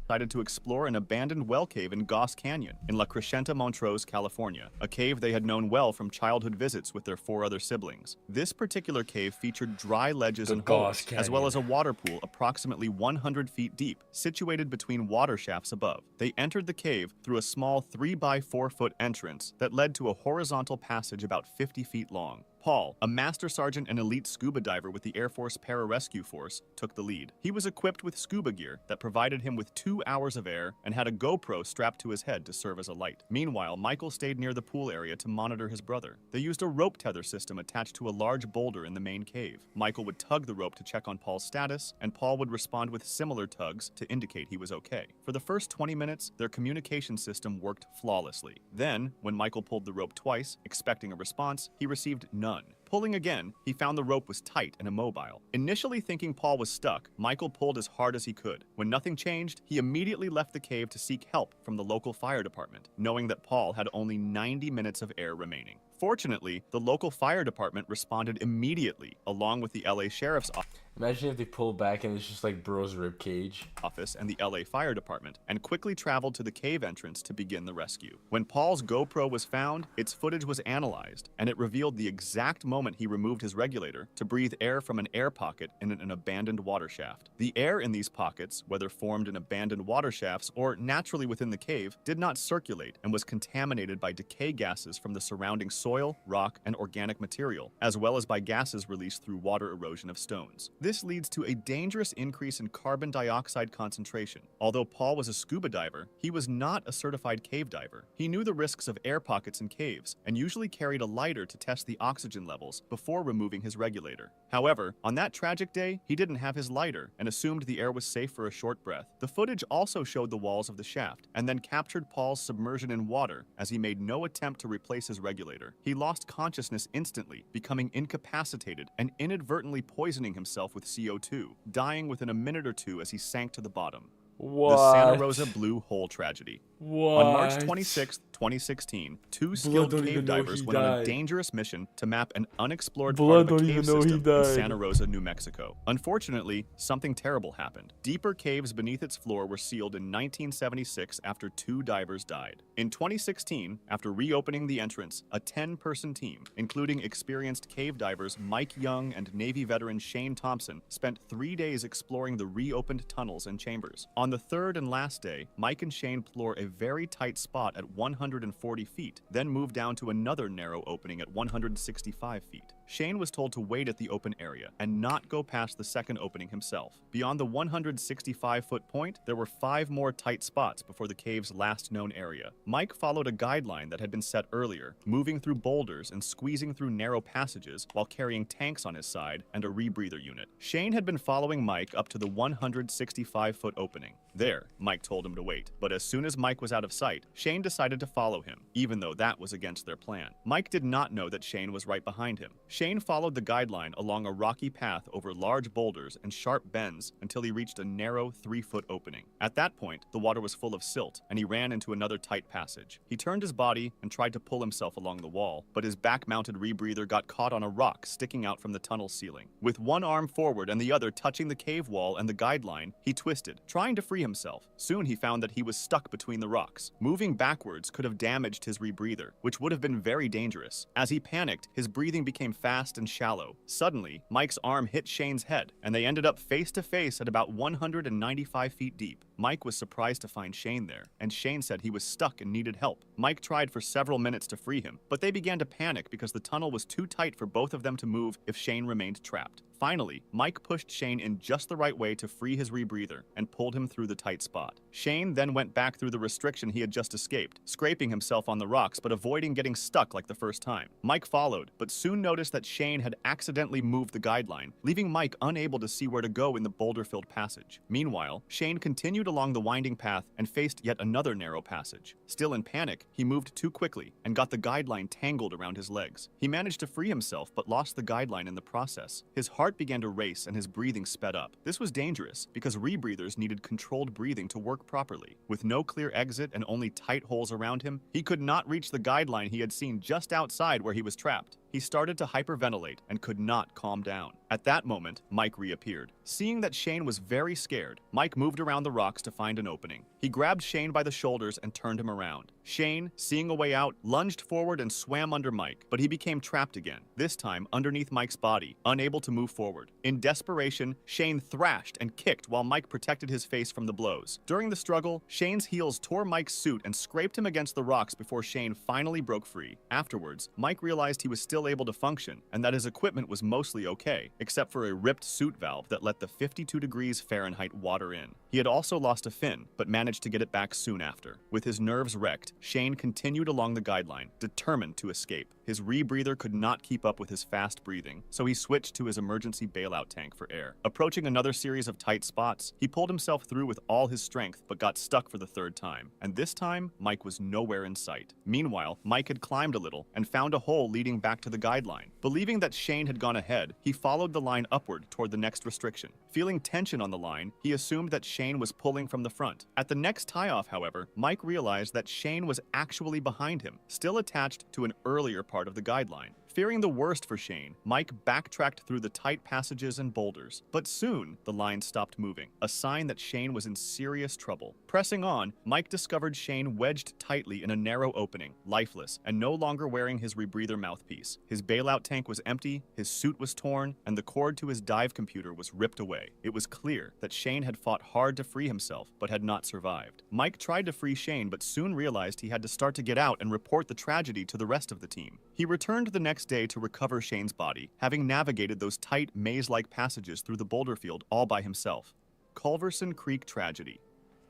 Decided to explore an abandoned well cave in Goss Canyon in La Crescenta Montrose, California, a cave they had known well from childhood visits with their 4 other siblings. This particular cave featured dry ledges and holes, as well as a water pool approximately 100 feet deep, situated between water shafts above. They entered the cave through a small 3-by-4-foot entrance that led to a horizontal passage about 50 feet long. Paul, a master sergeant and elite scuba diver with the Air Force Pararescue Force, took the lead. He was equipped with scuba gear that provided him with 2 hours of air and had a GoPro strapped to his head to serve as a light. Meanwhile, Michael stayed near the pool area to monitor his brother. They used a rope tether system attached to a large boulder in the main cave. Michael would tug the rope to check on Paul's status, and Paul would respond with similar tugs to indicate he was okay. For the first 20 minutes, their communication system worked flawlessly. Then, when Michael pulled the rope twice, expecting a response, he received none. Pulling again, he found the rope was tight and immobile. Initially thinking Paul was stuck, Michael pulled as hard as he could. When nothing changed, he immediately left the cave to seek help from the local fire department, knowing that Paul had only 90 minutes of air remaining. Fortunately, the local fire department responded immediately, along with the LA Sheriff's Office. Imagine if they pull back and it's just like bro's ribcage. Office and the LA Fire Department, and quickly traveled to the cave entrance to begin the rescue. When Paul's GoPro was found, its footage was analyzed, and it revealed the exact moment he removed his regulator to breathe air from an air pocket in an abandoned water shaft. The air in these pockets, whether formed in abandoned water shafts or naturally within the cave, did not circulate and was contaminated by decay gases from the surrounding soil, rock, and organic material, as well as by gases released through water erosion of stones. This leads to a dangerous increase in carbon dioxide concentration. Although Paul was a scuba diver, he was not a certified cave diver. He knew the risks of air pockets in caves and usually carried a lighter to test the oxygen levels before removing his regulator. However, on that tragic day, he didn't have his lighter and assumed the air was safe for a short breath. The footage also showed the walls of the shaft and then captured Paul's submersion in water as he made no attempt to replace his regulator. He lost consciousness instantly, becoming incapacitated and inadvertently poisoning himself with CO2, dying within a minute or two as he sank to the bottom. What? The Santa Rosa Blue Hole tragedy. What? On March 26, 2016, 2 skilled cave divers went on a dangerous mission to map an unexplored part of a cave system in Santa Rosa, New Mexico. Unfortunately, something terrible happened. Deeper caves beneath its floor were sealed in 1976 after 2 divers died. In 2016, after reopening the entrance, a 10-person team, including experienced cave divers Mike Young and Navy veteran Shane Thompson, spent 3 days exploring the reopened tunnels and chambers. On the 3rd and last day, Mike and Shane explore a very tight spot at 140 feet, then move down to another narrow opening at 165 feet. Shane was told to wait at the open area and not go past the second opening himself. Beyond the 165-foot point, there were 5 more tight spots before the cave's last known area. Mike followed a guideline that had been set earlier, moving through boulders and squeezing through narrow passages while carrying tanks on his side and a rebreather unit. Shane had been following Mike up to the 165-foot opening. There, Mike told him to wait, but as soon as Mike was out of sight, Shane decided to follow him, even though that was against their plan. Mike did not know that Shane was right behind him. Shane followed the guideline along a rocky path over large boulders and sharp bends until he reached a narrow 3-foot opening. At that point, the water was full of silt, and he ran into another tight passage. He turned his body and tried to pull himself along the wall, but his back-mounted rebreather got caught on a rock sticking out from the tunnel ceiling. With one arm forward and the other touching the cave wall and the guideline, he twisted, trying to free himself. Soon he found that he was stuck between the rocks. Moving backwards could have damaged his rebreather, which would have been very dangerous. As he panicked, his breathing became fast and shallow. Suddenly, Mike's arm hit Shane's head, and they ended up face to face at about 195 feet deep. Mike was surprised to find Shane there, and Shane said he was stuck and needed help. Mike tried for several minutes to free him, but they began to panic because the tunnel was too tight for both of them to move if Shane remained trapped. Finally, Mike pushed Shane in just the right way to free his rebreather and pulled him through the tight spot. Shane then went back through the restriction he had just escaped, scraping himself on the rocks but avoiding getting stuck like the first time. Mike followed, but soon noticed that Shane had accidentally moved the guideline, leaving Mike unable to see where to go in the boulder-filled passage. Meanwhile, Shane continued along the winding path and faced yet another narrow passage. Still in panic, he moved too quickly and got the guideline tangled around his legs. He managed to free himself but lost the guideline in the process. His heart began to race and his breathing sped up. This was dangerous because rebreathers needed controlled breathing to work properly. With no clear exit and only tight holes around him, he could not reach the guideline he had seen just outside where he was trapped. He started to hyperventilate and could not calm down. At that moment, Mike reappeared. Seeing that Shane was very scared, Mike moved around the rocks to find an opening. He grabbed Shane by the shoulders and turned him around. Shane, seeing a way out, lunged forward and swam under Mike, but he became trapped again, this time underneath Mike's body, unable to move forward. In desperation, Shane thrashed and kicked while Mike protected his face from the blows. During the struggle, Shane's heels tore Mike's suit and scraped him against the rocks before Shane finally broke free. Afterwards, Mike realized he was still able to function and that his equipment was mostly okay, except for a ripped suit valve that let the 52 degrees Fahrenheit water in. He had also lost a fin, but managed to get it back soon after. With his nerves wrecked, Shane continued along the guideline, determined to escape. His rebreather could not keep up with his fast breathing, so he switched to his emergency bailout tank for air. Approaching another series of tight spots, he pulled himself through with all his strength, but got stuck for the third time. And this time, Mike was nowhere in sight. Meanwhile, Mike had climbed a little and found a hole leading back to the guideline. Believing that Shane had gone ahead, he followed the line upward toward the next restriction. Feeling tension on the line, he assumed that Shane was pulling from the front. At the next tie-off, however, Mike realized that Shane was actually behind him, still attached to an earlier part of the guideline. Fearing the worst for Shane, Mike backtracked through the tight passages and boulders. But soon, the line stopped moving, a sign that Shane was in serious trouble. Pressing on, Mike discovered Shane wedged tightly in a narrow opening, lifeless, and no longer wearing his rebreather mouthpiece. His bailout tank was empty, his suit was torn, and the cord to his dive computer was ripped away. It was clear that Shane had fought hard to free himself, but had not survived. Mike tried to free Shane, but soon realized he had to start to get out and report the tragedy to the rest of the team. He returned the next day to recover Shane's body, having navigated those tight maze-like passages through the boulder field all by himself. Culverson Creek tragedy.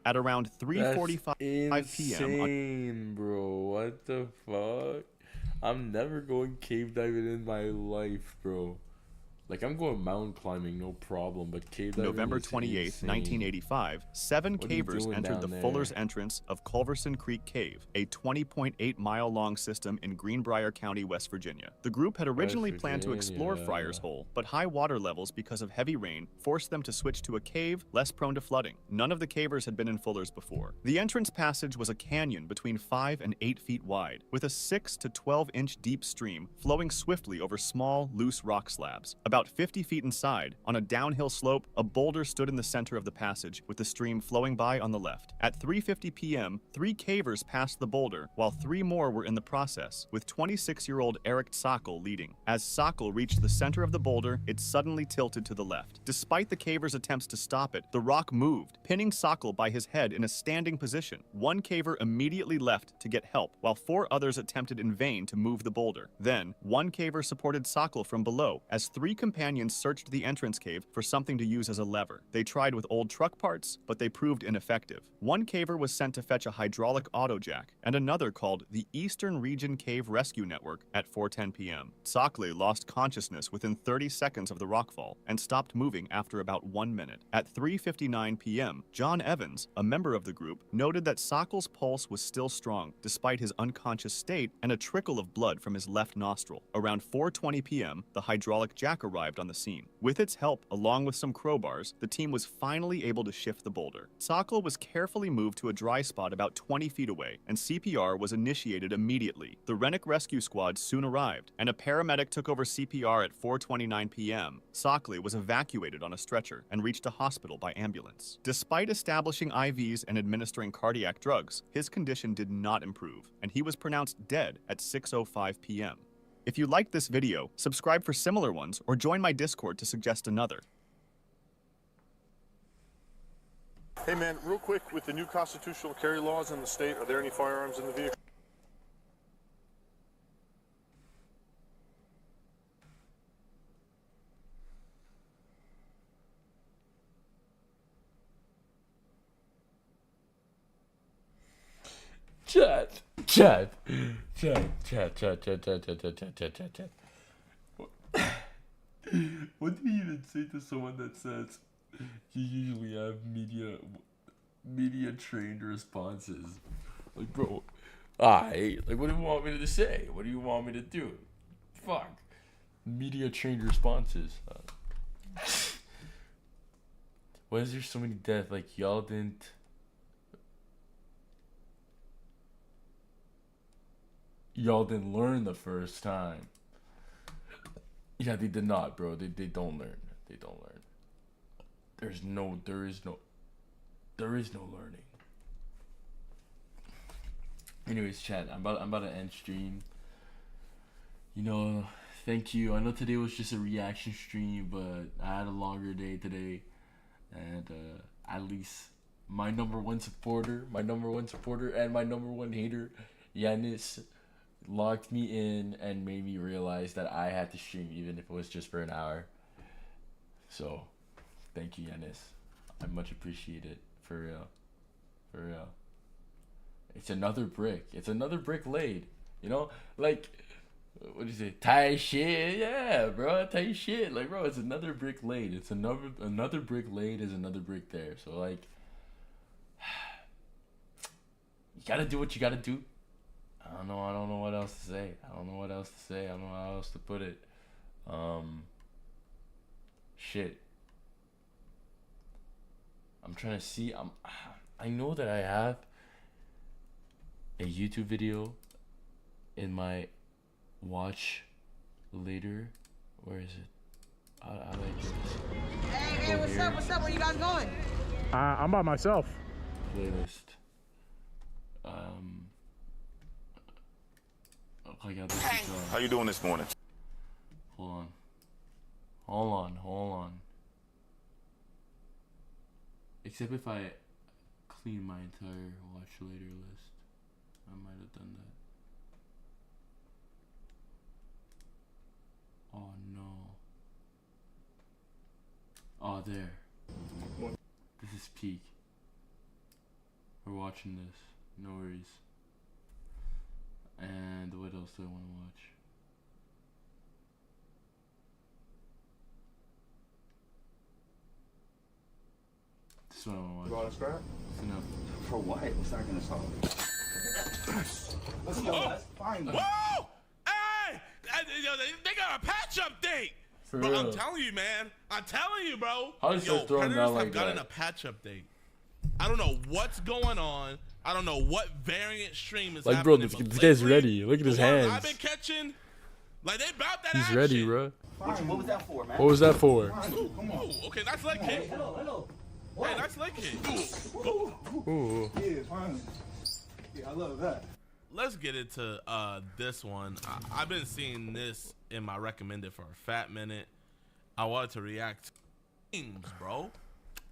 At around 3:45 p.m. bro. What the fuck? I'm never going cave diving in my life, bro. Like, I'm going mountain climbing, no problem, but cave diving November is 28, insane. 1985, 7 cavers entered the Fuller's entrance of Culverson Creek Cave, a 20.8-mile-long system in Greenbrier County, West Virginia. The group had originally planned to explore Friar's Hole, but high water levels because of heavy rain forced them to switch to a cave less prone to flooding. None of the cavers had been in Fuller's before. The entrance passage was a canyon between 5 and 8 feet wide, with a 6 to 12-inch deep stream flowing swiftly over small, loose rock slabs. About 50 feet inside, on a downhill slope, a boulder stood in the center of the passage, with the stream flowing by on the left. At 3:50 p.m., 3 cavers passed the boulder, while 3 more were in the process, with 26-year-old Eric Sokol leading. As Sokol reached the center of the boulder, it suddenly tilted to the left. Despite the cavers' attempts to stop it, the rock moved, pinning Sokol by his head in a standing position. 1 caver immediately left to get help, while 4 others attempted in vain to move the boulder. Then, 1 caver supported Sokol from below, as 3 companions searched the entrance cave for something to use as a lever. They tried with old truck parts, but they proved ineffective. 1 caver was sent to fetch a hydraulic auto jack, and another called the Eastern Region Cave Rescue Network at 4:10 p.m. Sokol lost consciousness within 30 seconds of the rockfall and stopped moving after about 1 minute. At 3:59 p.m., John Evans, a member of the group, noted that Sokol's pulse was still strong despite his unconscious state and a trickle of blood from his left nostril. Around 4:20 p.m., the hydraulic jack arrived on the scene. With its help, along with some crowbars, the team was finally able to shift the boulder. Sokol was carefully moved to a dry spot about 20 feet away, and CPR was initiated immediately. The Rennick Rescue Squad soon arrived, and a paramedic took over CPR at 4:29 p.m. Sokol was evacuated on a stretcher and reached a hospital by ambulance. Despite establishing IVs and administering cardiac drugs, his condition did not improve, and he was pronounced dead at 6:05 p.m. If you liked this video, subscribe for similar ones or join my Discord to suggest another. Hey man, real quick, with the new constitutional carry laws in the state, are there any firearms in the vehicle? Chat. What do you even say to someone that says you usually have media trained responses? Like, bro, like, what do you want me to say? What do you want me to do? Fuck. Media trained responses. Why is there so many deaths? Like, y'all didn't learn the first time. Yeah, they did not, bro. They don't learn. They don't learn. There is no learning. Anyways, chat, I'm about to end stream. You know, thank you. I know today was just a reaction stream, but I had a longer day today, and at least my number one supporter, and my number one hater, Yanis, locked me in and made me realize that I had to stream even if it was just for an hour. So, thank you, Yanis. I much appreciate it. For real. For real. It's another brick. It's another brick laid. You know? Like, what do you say? Tight shit. Yeah, bro. Tight shit. Like, bro, it's another brick laid. It's another brick laid is another brick there. So, like, you gotta do what you gotta do. I don't know what else to say. I don't know how else to put it. Shit. I'm trying to see. I know that I have a YouTube video in my watch later. Where is it? I like this. Hey, what's up? What's up? Where you guys going? I'm by myself. Playlist. I got this. How you doing this morning? Hold on. Except if I clean my entire watch later list, I might have done that. Oh no. Oh, there. This is peak. We're watching this. No worries. And what else do I want to watch? This one I want to watch. You want to scrap? Enough. For what? It's not gonna solve. Let's go. That's fine. Whoa! Hey! They got a patch update! For bro, real. I'm telling you, man. I'm telling you, bro. How is that throwing down like gotten that? a patch update. I don't know what's going on. I don't know what variant stream is like, bro, happening. this guy's ready. Look at his hands. I've been catching. Like, they about that He's action. ready, bro. What was that for, man? What was that for? Come on. Ooh, okay, nice leg kick. Hello. Hey, nice leg kick. Ooh. Yeah, fine. Yeah, I love that. Let's get into this one. I've been seeing this in my recommended for a fat minute. I wanted to react to things, bro.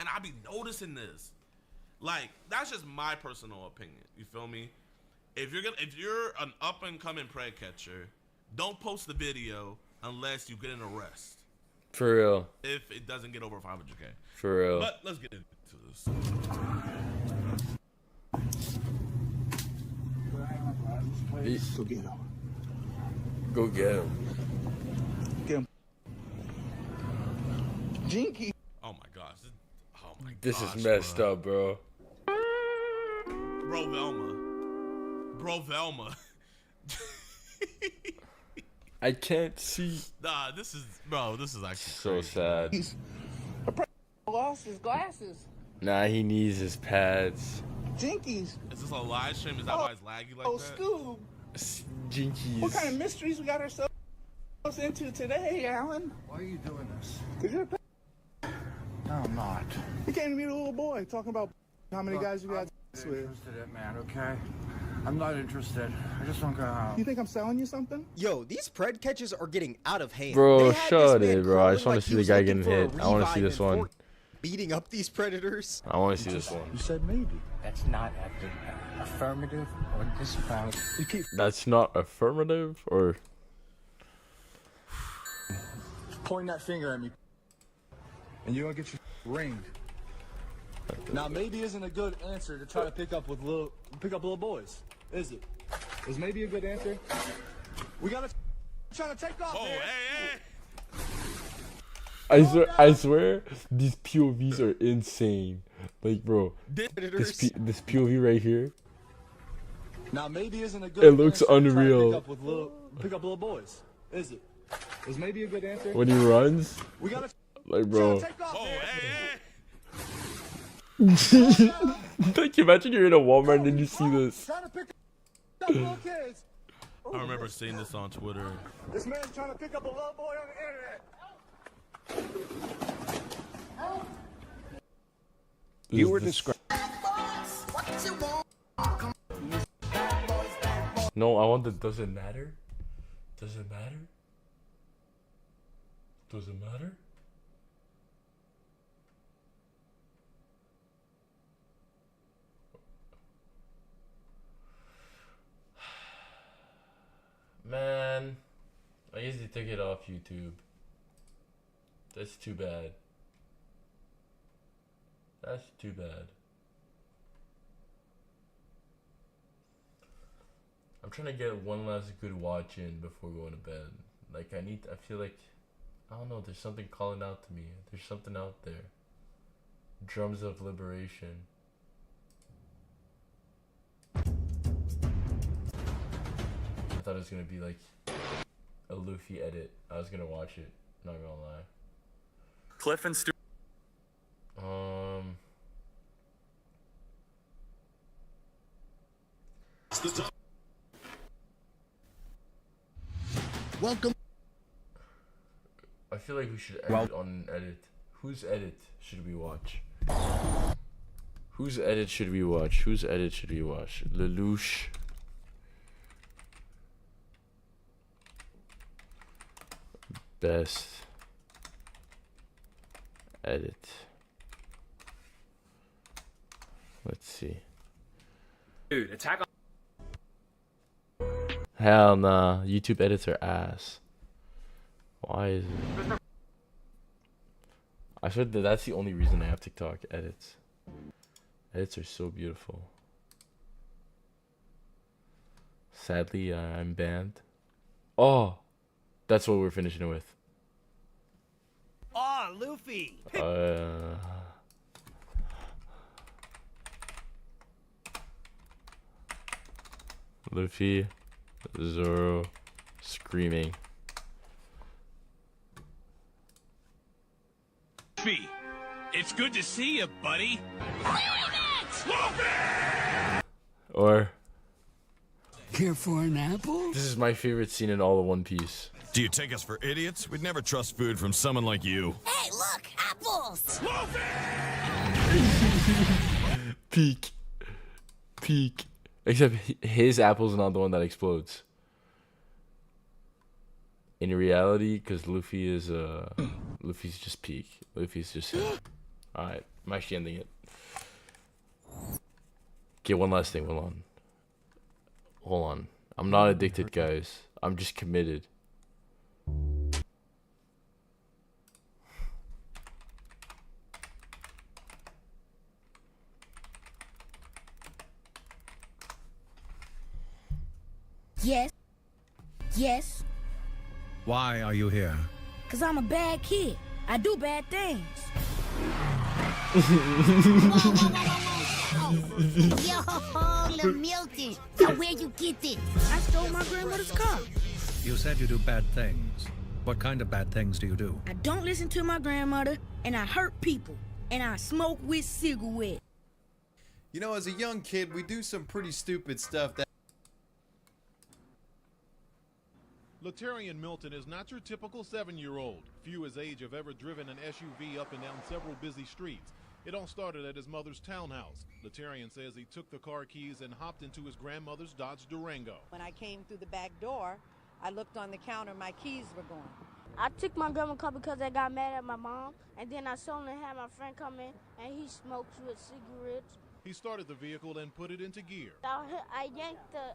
And I be noticing this. Like, that's just my personal opinion. You feel me? If you're an up and coming prey catcher, don't post the video unless you get an arrest. For real. If it doesn't get over 500K. For real. But let's get into this. Go get him. Go get him. Get him. Jinky. Oh my gosh. This is messed up, bro. Bro Velma. I can't see. Nah, this is actually so crazy. sad. Lost his glasses. Nah, he needs his pads. Jinkies. Is this a live stream? Is that why it's laggy like that? Scoob. Jinkies. What kind of mysteries we got ourselves into today, Alan? Why are you doing this? Because you're a No, I'm not. You came to meet a little boy talking about how many guys you got I'm not interested in, man, okay? I'm not interested. I just don't go out. You think I'm selling you something? Yo, these pred catches are getting out of hand. Bro, shut it, bro. I just want to see the guy getting hit. I want to see this one. beating up these predators? I want to see this one. You said maybe. That's not affirmative or disavowed. That's not affirmative or. Point that finger at me, and you're gonna get your ringed. Now, maybe isn't a good answer to try to pick up little boys, is it? Is maybe a good answer? We gotta try to take off. Oh, here. hey. I swear, these POVs are insane. Like, bro, this POV right here. Now, maybe isn't a good. It looks answer to try to unreal. Pick up little boys, is it? Is maybe a good answer? When he runs, We gotta like, bro. take off. Oh, here. hey. Like, imagine you're in a Walmart and then you see this. Trying to pick up little kids. I remember seeing this on Twitter. This man's trying to pick up a little boy on the internet. You were described. No, I want the doesn't matter. Does it matter? Does it matter? Man, I guess they took it off YouTube. That's too bad. That's too bad. I'm trying to get one last good watch in before going to bed. Like, I feel like, I don't know, there's something calling out to me. There's something out there. Drums of Liberation. I thought it was gonna be like a Luffy edit. I was gonna watch it, not gonna lie. Cliff and Stu. Welcome. I feel like we should edit on an edit. Whose edit should we watch? Whose edit should we watch? Whose edit should we watch? Lelouch. Best edit. Let's see. Dude, Attack on. Hell nah. YouTube edits are ass. Why is it? I swear that that's the only reason I have TikTok. Edits. Edits are so beautiful. Sadly, I'm banned. Oh, that's what we're finishing with. Oh, Luffy! Luffy, Zoro, screaming. Luffy, it's good to see you, buddy. Or Here for an apple? this is my favorite scene in all of One Piece. Do you take us for idiots? We'd never trust food from someone like you. Hey, look, apples! Peak. Peak. Except his apple's not the one that explodes. In reality, because Luffy is Luffy's just peak. Luffy's just him. Alright, I'm actually ending it. Okay, one last thing, hold on. Hold on. I'm not addicted, guys. I'm just committed. Yes. Yes. Why are you here? Cause I'm a bad kid. I do bad things. Yo, Lil Milton. So where you get this? I stole my grandmother's car. You said you do bad things. What kind of bad things do you do? I don't listen to my grandmother, and I hurt people, and I smoke with cigarettes. You know, as a young kid, we do some pretty stupid stuff that. Latarian Milton is not your typical 7-year-old. Few his age have ever driven an SUV up and down several busy streets. It all started at his mother's townhouse. Latarian says he took the car keys and hopped into his grandmother's Dodge Durango. When I came through the back door, I looked on the counter, my keys were gone. I took my grandma car because I got mad at my mom, and then I suddenly had my friend come in, and he smokes with cigarettes. He started the vehicle and put it into gear. I yanked the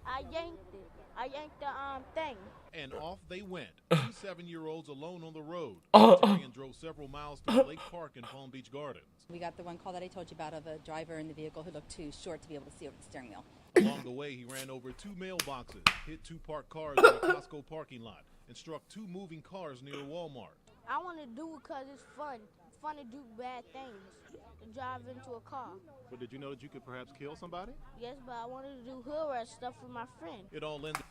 thing. And off they went. Two 7-year-olds alone on the road. Tyrion drove several miles to the Lake Park in Palm Beach Gardens. We got the one call that I told you about of a driver in the vehicle who looked too short to be able to see over the steering wheel. Along the way, he ran over 2 mailboxes, hit 2 parked cars in a Costco parking lot, and struck 2 moving cars near Walmart. I want to do it because it's fun. It's fun to do bad things, to drive into a car. But did you know that you could perhaps kill somebody? Yes, but I wanted to do hood rat stuff with my friend. It all ended.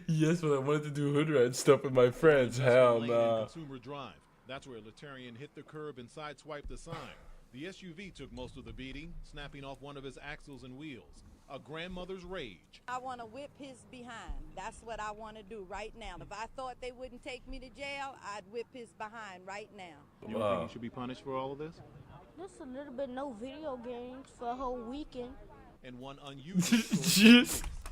Yes, but I wanted to do hood rat stuff with my friends. Hell nah. Consumer Drive. That's where Letarian hit the curb and sideswiped the sign. The SUV took most of the beating, snapping off one of his axles and wheels. A grandmother's rage. I want to whip his behind. That's what I want to do right now. If I thought they wouldn't take me to jail, I'd whip his behind right now. You don't think he should be punished for all of this? Just a little bit, no video games for a whole weekend. And one unusual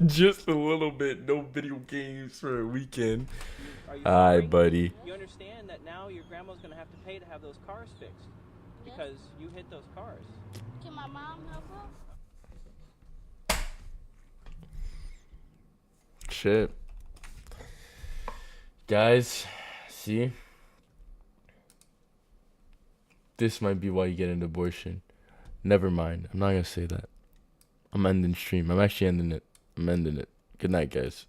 just a little bit, no video games for a weekend. Alright, buddy. You understand that now your grandma's going to have to pay to have those cars fixed because you hit those cars. Can my mom help her? Shit. Guys, see? This might be why you get an abortion. Never mind. I'm not gonna say that. I'm ending stream. I'm actually ending it. I'm ending it. Good night, guys.